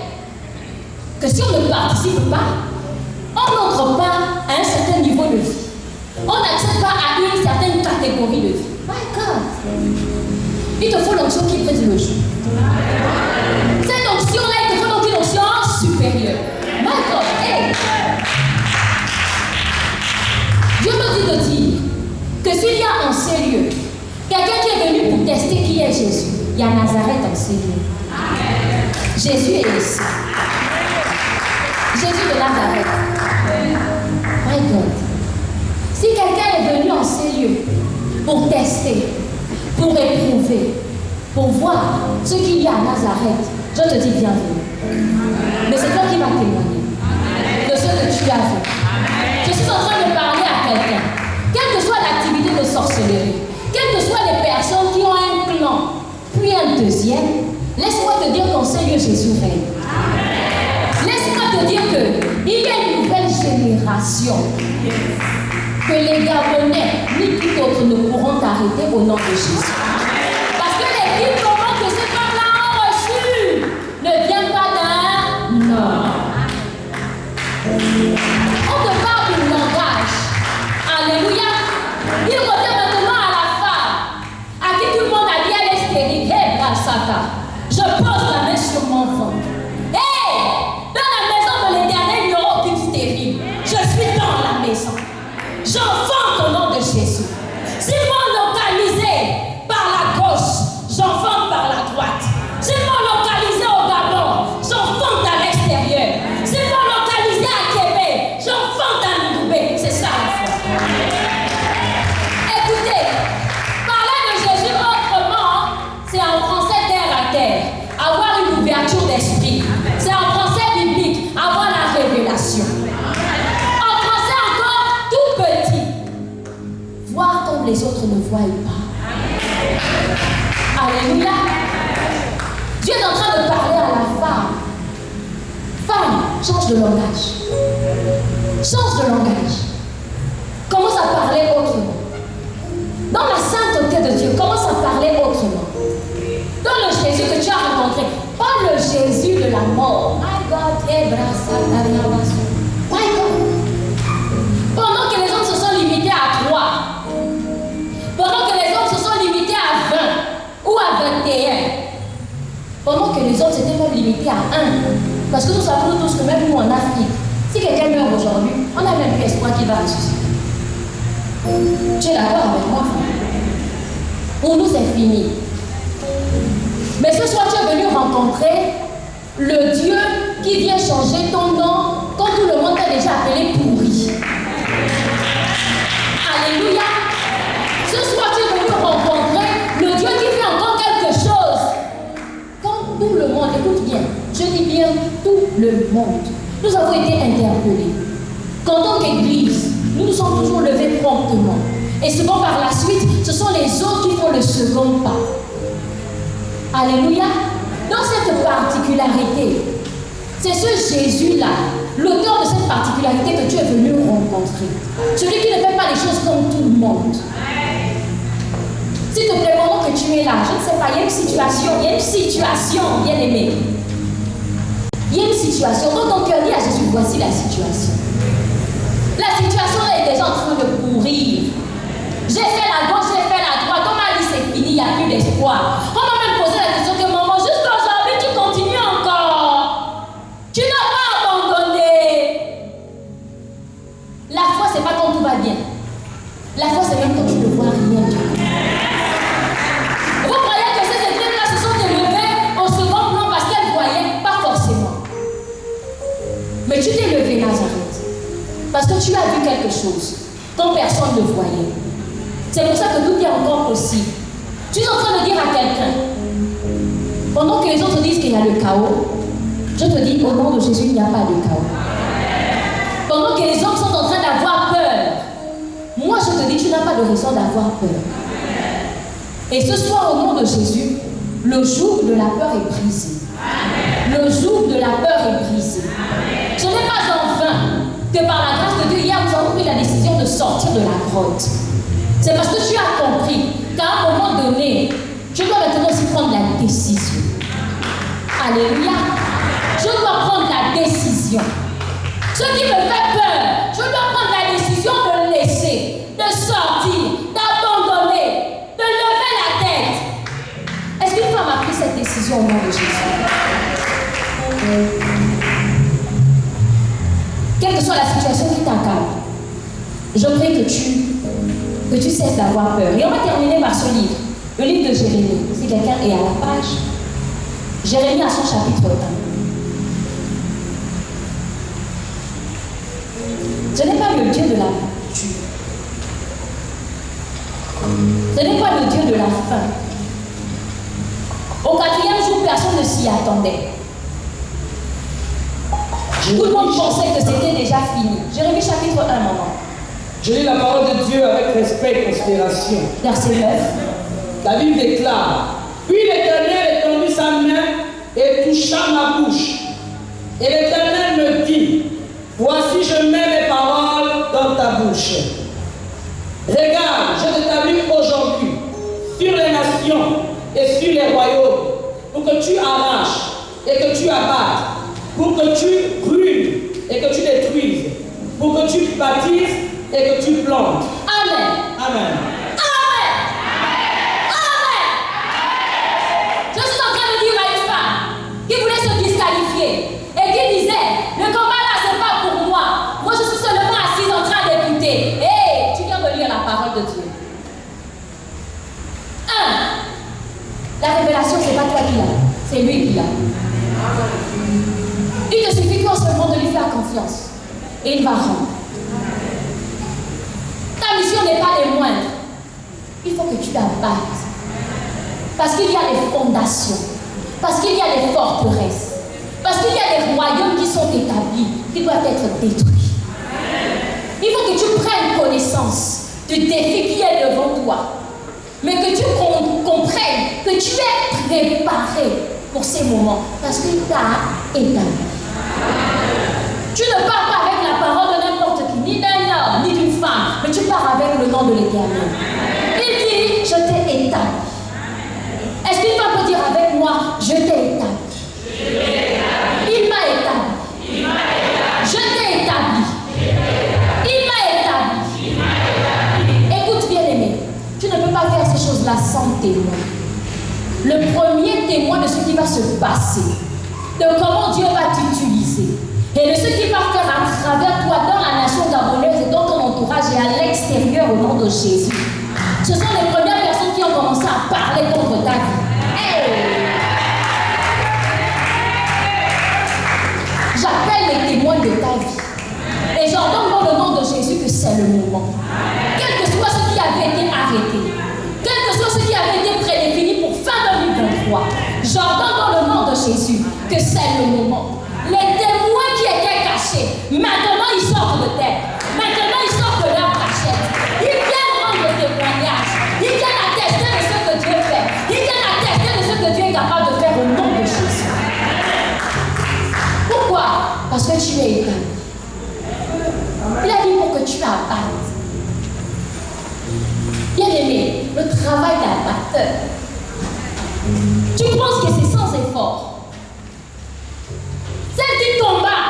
que si on ne participe pas, on n'entre pas à un certain niveau de vie. On n'accède pas à une certaine catégorie de vie. My God! Il te faut l'onction qui brise le jour. Cette onction-là, il te faut donc une onction supérieure. My God! Hey. Dieu me dit de dire que s'il y a en ces lieux quelqu'un qui est venu pour tester qui est Jésus, il y a Nazareth en ces lieux. Jésus est ici. Jésus de Nazareth. My God. Si quelqu'un est venu en ces lieux pour tester, pour éprouver, pour voir ce qu'il y a à Nazareth, je te dis bienvenue. Mais c'est toi qui vas témoigner de ce que tu as vu. Je suis en train de parler à quelqu'un. Quelle que soit l'activité de sorcellerie, quelles que soient les personnes qui ont un plan, puis un deuxième, laisse-moi te dire qu'en ces lieux, Jésus règne. Laisse-moi te dire qu'il y a une nouvelle génération que les Gabonais, ni tout autre, ne pourront arrêter au nom de Jésus. Parce que les diplômes que ces femmes-là ont reçus ne viennent pas d'un nom. On te parle du langage. Alléluia. Il revient maintenant à la femme à qui tout le monde a dit elle est stérile. Hey, Satan, je pose la main sur mon ventre. Hey, dans la maison de l'Éternel, il n'y aura aucune stérile. Je suis dans la maison. J'enfante au nom de Jésus. S'ils m'ont localisé par la gauche, j'enfante par la droite. S'ils m'ont localisé au Gabon, j'enfante à l'extérieur. S'ils m'ont localisé à Québec, j'enfante à Ndoubé. C'est ça la foi. Écoutez, parler de Jésus autrement, c'est en français terre à terre. Avoir une ouverture d'esprit. C'est en français biblique, avoir la révélation. En français encore tout petit. Voir comme les autres ne voient pas. Alléluia. Dieu est en train de parler à la femme. Femme, change de langage. Change de langage. Commence à parler autrement. Dans la sainteté de Dieu, commence à parler autrement. Dans le Jésus que tu as rencontré, pas le Jésus de la mort. My God, my God. Pendant que les hommes se sont limités à 3, pendant que les hommes se sont limités à 20 ou à 21, pendant que les hommes s'étaient même limités à 1, parce que nous savons tous que même nous en Afrique, si quelqu'un meurt aujourd'hui, on n'a même plus espoir qu'il va ressusciter. Tu es d'accord avec moi? Pour nous, c'est fini. Mais ce soir, tu es venu rencontrer le Dieu qui vient changer ton nom quand tout le monde t'a déjà appelé pourri. Alléluia. Ce soir, tu es venu rencontrer le Dieu qui fait encore quelque chose. Quand tout le monde, écoute bien, je dis bien tout le monde, nous avons été interpellés. Qu'en tant qu'Église, nous nous sommes toujours levés promptement. Et souvent par la suite, ce sont les autres qui font le second pas. Alléluia. Dans cette particularité, c'est ce Jésus-là, l'auteur de cette particularité que tu es venu rencontrer. Celui qui ne fait pas les choses comme tout le monde. S'il te plaît, pendant que tu es là, je ne sais pas, il y a une situation, bien aimé. Il y a une situation. Quand ton cœur dit à Jésus, voici la situation. La situation est déjà en train de pourrir. J'ai fait la gauche, j'ai fait la droite. On m'a dit c'est fini, il n'y a plus d'espoir. On m'a même posé la question que maman, jusqu'aujourd'hui, tu continues encore. Tu n'as pas abandonné. La foi, c'est pas quand tout va bien. La foi, c'est même quand tu ne vois rien du tout. Vous croyez que ces églises-là se sont élevées au second plan parce qu'elles ne voyaient pas forcément. Mais tu t'es levé, Nazareth, parce que tu as vu quelque chose dont personne ne voyait. C'est pour ça que tout est encore possible. Tu es en train de dire à quelqu'un, pendant que les autres disent qu'il y a le chaos, je te dis, au nom de Jésus, il n'y a pas de chaos. Pendant que les hommes sont en train d'avoir de raison d'avoir peur. Et ce soir, au nom de Jésus, le joug de la peur est brisé. Le joug de la peur est brisé. Ce n'est pas en vain que par la grâce de Dieu, hier, nous avons pris la décision de sortir de la grotte. C'est parce que tu as compris qu'à un moment donné, je dois maintenant aussi prendre la décision. Alléluia. Je dois prendre la décision. Ce qui me fait peur, je dois prendre la décision de laisser, de sortir, d'abandonner, de lever la tête. Est-ce qu'une femme a pris cette décision au nom de Jésus? Quelle que soit la situation qui t'encadre, je prie que tu cesses d'avoir peur. Et on va terminer par ce livre, le livre de Jérémie. Si quelqu'un est à la page, Jérémie à son chapitre 1. Ce n'est pas le Dieu de la rupture. Ce n'est pas le Dieu de la fin. Au 4e jour, personne ne s'y attendait. Tout le monde pensait que c'était déjà fini. Jérémie chapitre 1, maman. Je lis la parole de Dieu avec respect et considération. Verset 9. La Bible déclare: Puis l'Éternel étendit sa main et toucha ma bouche. Et l'Éternel me dit: Voici, je mets mes paroles dans ta bouche. Regarde, je t'établis aujourd'hui sur les nations et sur les royaumes, pour que tu arraches et que tu abattes, pour que tu brûles et que tu détruises, pour que tu bâtisses et que tu plantes. Amen. Amen. Amen. Amen. Je suis en train de dire à une femme qui voulait se disqualifier et qui disait: le combat là, c'est pas pour moi. Moi, je suis seulement assise en train d'écouter. Hey, tu viens de lire la parole de Dieu. 1. La révélation, c'est pas toi qui l'as, c'est lui qui l'a. Il te suffit qu'en ce moment de lui faire confiance et il va rendre. Ta mission n'est pas les moindres. Il faut que tu abattes. Parce qu'il y a des fondations. Parce qu'il y a des forteresses. Parce qu'il y a des royaumes qui sont établis, qui doivent être détruits. Il faut que tu prennes connaissance du défi qui est devant toi. Mais que tu comprennes que tu es préparé pour ces moments. Parce qu'il t'a établi. Tu ne pars pas avec la parole de n'importe qui, ni d'un homme, ni d'une femme, mais tu pars avec le nom de l'Éternel. Il dit: je t'ai établi. Est-ce qu'une femme peut dire avec moi: je t'ai établi? Il m'a établi. Je t'ai établi. Il m'a établi. Écoute bien aimé, tu ne peux pas faire ces choses-là sans témoin. Le premier témoin de ce qui va se passer, de comment Dieu va t'utiliser, et de ce qu'il va faire à travers toi dans la nation gabonaise et dans ton entourage et à l'extérieur au nom de Jésus. Ce sont les premières personnes qui ont commencé à parler contre ta vie. Hey! J'appelle les témoins de ta vie. Et j'ordonne dans le nom de Jésus que c'est le moment. Quel que soit ce qui avait été arrêté, quel que soit ce qui avait été prédéfini pour fin 2023, j'ordonne dans le nom de Jésus que c'est le moment. Les témoins qui étaient cachés, maintenant ils sortent de terre. Maintenant ils sortent de leur cachette. Ils viennent rendre le témoignage. Ils viennent attester de ce que Dieu fait. Ils viennent attester de ce que Dieu est capable de faire au nom de Jésus. Pourquoi? Parce que tu es établi. Il a dit pour que tu abattes. Bien aimé, le travail d'abatteur. Tu penses que c'est sans effort. Celle qui combat,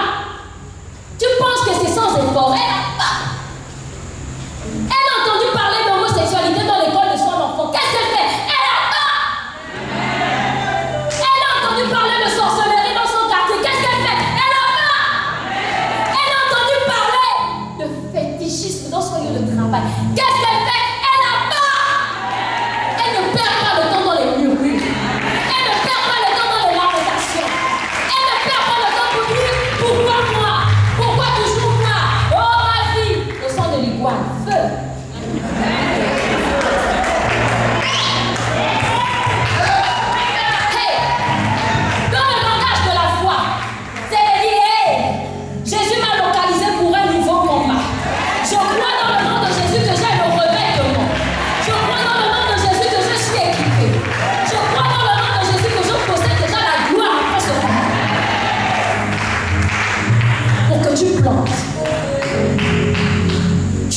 tu penses que c'est sans effort. Elle n'a pas. Elle a entendu parler d'homosexualité dans l'école de son enfant. Qu'est-ce qu'elle fait? Elle n'a pas. Elle a entendu parler de sorcellerie dans son quartier. Qu'est-ce qu'elle fait? Elle n'a pas. Elle a entendu parler de fétichisme dans son lieu de travail. Qu'est-ce qu'elle fait? Elle n'a pas. Elle ne perd pas le temps dans les murmures. Elle ne perd pas le temps dans les lamentations. Elle ne perd pas le temps pour dire: pourquoi moi? Pourquoi toujours moi? Oh ma vie! Le sang de l'iguane, feu. Hey! Dans le langage de la foi, c'est de dire: hey! Jésus m'a localisé pour un nouveau combat. Je crois dans le nom de Jésus que j'ai le revêtement.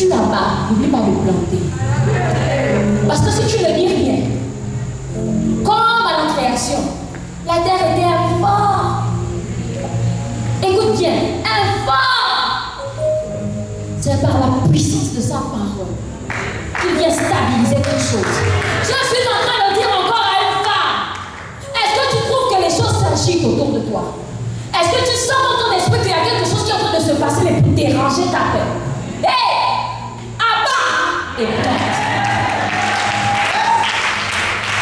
tu la bats, n'oublie pas de planter. Parce que si tu ne dis rien, comme à la création, la terre était un fort. Écoute bien, un fort. C'est par la puissance de sa parole qu'il vient stabiliser quelque chose. Je suis en train de dire encore à une femme, est-ce que tu trouves que les choses s'agitent autour de toi? Est-ce que tu sens dans ton esprit qu'il y a quelque chose qui est en train de se passer mais pour déranger ta paix? Hé! Abat! Et plante.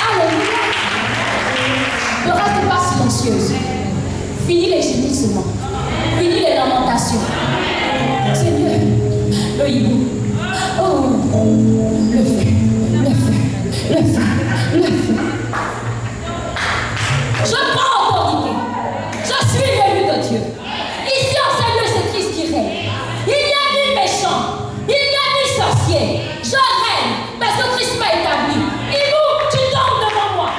Alléluia! Ne reste pas silencieuse. Finis les gémissements. Finis les lamentations. Seigneur, le hibou. Oh, le feu, le feu, le feu, le feu. Je prends autorité. Je suis l'élu de Dieu. Ici en Seigneur, c'est Christ qui règne. Il n'y a ni méchant, il n'y a ni sorcier. Je règne parce que Christ m'a établi. Hibou, tu tombes devant moi.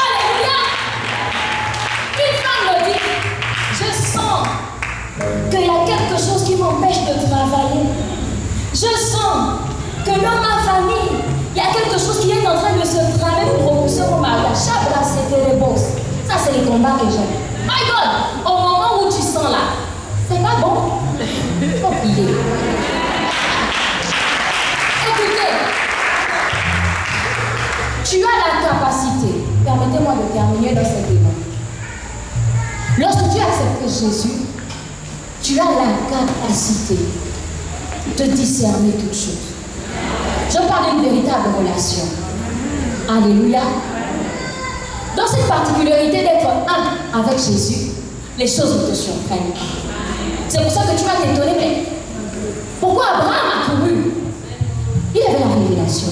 Alléluia. Une femme me dit, je sens qu'il y a quelque chose qui m'empêche de travailler. Je sens que dans ma famille, il y a quelque chose qui est en train de se tramer pour repousser mon mariage. Chabra, c'était les bosses. Ça, c'est les combats que j'aime. My God, au moment où tu sens là, c'est pas bon. Faut plier. Écoutez, tu as la capacité, permettez-moi de terminer dans cet élément. Lorsque tu acceptes Jésus, tu as la capacité de discerner toutes choses. Je parle d'une véritable relation. Alléluia. Dans cette particularité d'être un avec Jésus, les choses ne te surprennent pas. C'est pour ça que tu vas t'étonner, mais pourquoi Abraham a couru? Il avait la révélation.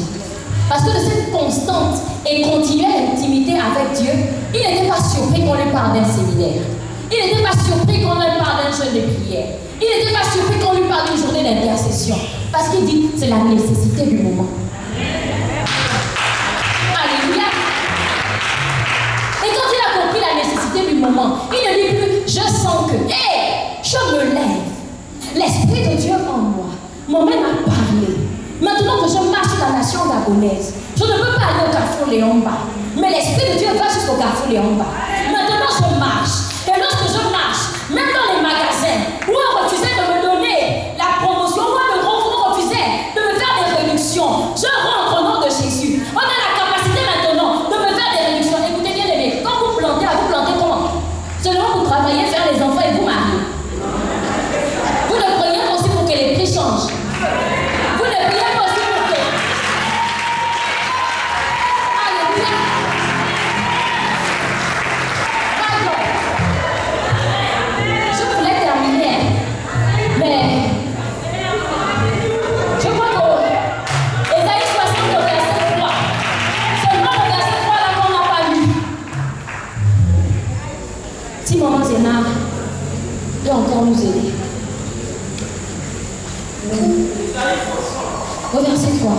Parce que de cette constante et continuelle intimité avec Dieu, il n'était pas surpris qu'on lui parle d'un séminaire. Il n'était pas surpris qu'on lui parle d'un jeûne de prière. Il n'était pas surpris qu'on lui parle d'une journée d'intercession. Parce qu'il dit, c'est la nécessité du moment. Alléluia. Et quand il a compris la nécessité du moment, il ne dit plus, je sens que, hé, je me lève. L'Esprit de Dieu en moi m'emmène à parler. Maintenant que je marche dans la nation gabonaise, je ne peux pas aller au carrefour Léomba. Mais l'Esprit de Dieu va jusqu'au carrefour Léomba. Maintenant je marche. Et lorsque je marche, même dans les magasins, où on refusait de me donner la promotion, où le gros fonds refusait de me faire des réductions, je rentre au nom de Jésus. On a la capacité maintenant de me faire des réductions. Écoutez bien les mecs, quand vous plantez comment? Seulement vous travaillez, faire les enfants et vous mariez. Vous ne priez pas aussi pour que les prix changent. Vous ne priez pas aussi pour que... Alléluia. Je voulais terminer, mais je crois que Ésaïe 60 au verset 3, seulement le verset 3 là qu'on n'a pas lu. Si maman Zéna peut encore nous aider. Au verset 3.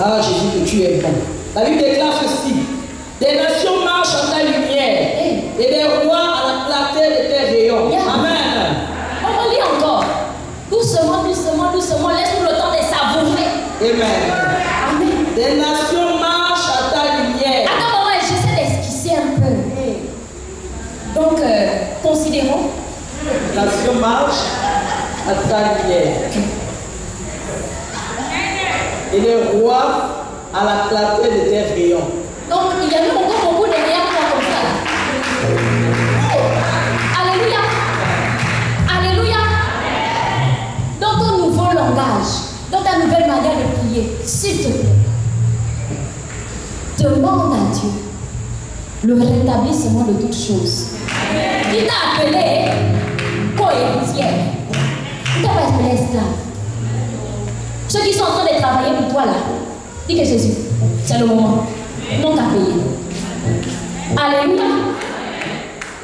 Ah Jésus, que tu es bon. La Bible déclare ceci. Des nations marchent à ta lumière et des rois à la clarté de tes rayons. Yeah. Amen. On relit encore. Doucement, doucement, doucement. Laisse-nous le temps de savourer. Amen. Amen. Des nations marchent à ta lumière. Attends, maman, j'essaie d'esquisser un peu. Donc, considérons. Des nations marchent à ta lumière. Et les rois à la clarté de tes rayons. Donc, il y a eu encore beaucoup de rayons comme ça. Alléluia. Alléluia. Dans ton nouveau langage, dans ta nouvelle manière de prier, s'il te plaît, demande à Dieu le rétablissement de toutes choses. Il t'a appelé cohéritière. Il t'a pas appelé esclave. Ceux qui sont en train de travailler pour toi là, dis que Jésus, c'est le moment. Non qu'à payer. Alléluia.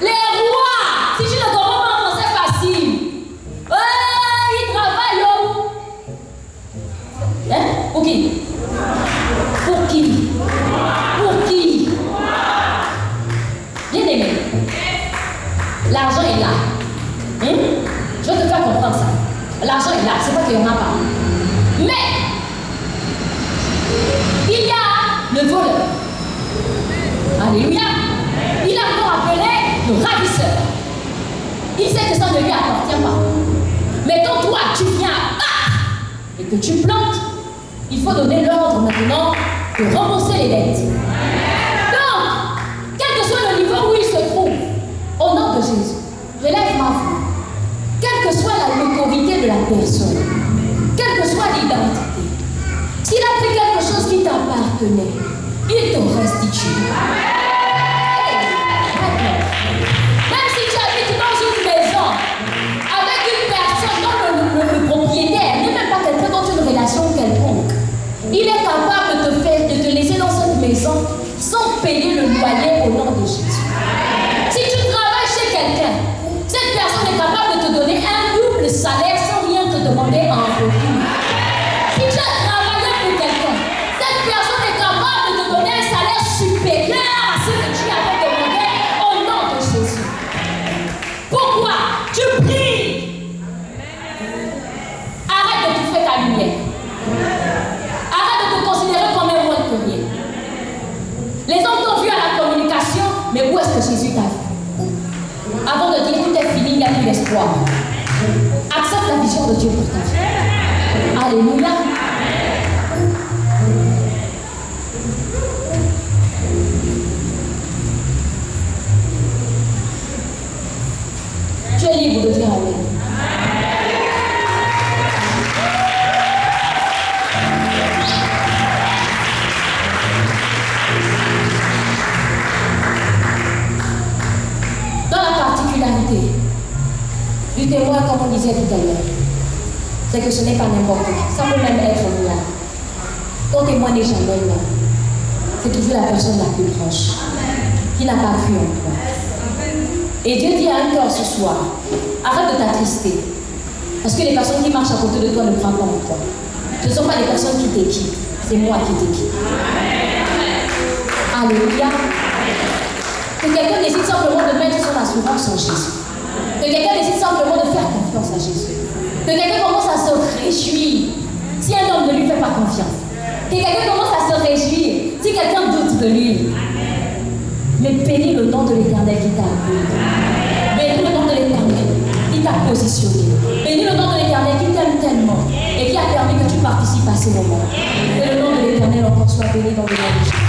Les rois, si tu ne comprends pas en français facile, ils travaillent où? Hein? Pour qui? Pour qui? Pour qui? Bien aimé. donner. L'argent est là. Je vais te faire comprendre ça. L'argent est là, c'est pas qu'il n'y en a pas. Mais, il y a le voleur. Alléluia. Il a encore appelé le ravisseur. Il sait que ça ne lui appartient pas. Mais quand toi, tu viens et que tu plantes, il faut donner l'ordre maintenant de rembourser les dettes. Donc, quel que soit le niveau où il se trouve, au nom de Jésus, relève ma voix. Quelle que soit la l'autorité de la personne, quelle que soit l'identité, s'il a pris quelque chose qui t'appartenait, il te restitue. Même si tu habites dans une maison avec une personne dont le propriétaire n'est même pas quelqu'un dans une relation quelconque, il est capable de te laisser dans cette maison sans payer le loyer au nom de Jésus. Si tu travailles chez quelqu'un, cette personne est capable de te donner un double salaire sans rien te demander en retour. Si tu as travaillé pour quelqu'un, cette personne est capable de te donner un salaire supérieur à ce que tu avais demandé au nom de Jésus. Pourquoi? Tu pries. Arrête de tout faire ta lumière. Arrête de te considérer comme un moins que rien. Les hommes t'ont vu à la communication, mais où est-ce que Jésus t'a vu? Avant de dire tout est fini, il n'y a plus d'espoir. Accepte la vision de Dieu pour ta vie. Alléluia. Tu es libre de dire Amen. Du témoin, comme on disait tout à l'heure, c'est que ce n'est pas n'importe qui. Ça peut même être là. Ton témoin n'est jamais là. C'est toujours la personne la plus proche qui n'a pas cru en toi. Et Dieu dit à un cœur ce soir, arrête de t'attrister. Parce que les personnes qui marchent à côté de toi ne croient pas en toi. Ce ne sont pas les personnes qui t'équipent, c'est moi qui t'équipe. Alléluia. Que quelqu'un décide simplement de mettre son assurance en Jésus. Que quelqu'un décide simplement de faire confiance à Jésus. Que quelqu'un commence à se réjouir si un homme ne lui fait pas confiance. Que quelqu'un commence à se réjouir si quelqu'un doute de lui. Mais bénis le nom de l'Éternel qui t'a appelé. Bénis le nom de l'Éternel qui t'a positionné. Bénis le nom de l'Éternel qui t'aime tellement et qui a permis que tu participes à ces moments. Que le nom de l'Éternel encore soit béni dans le nom de Jésus.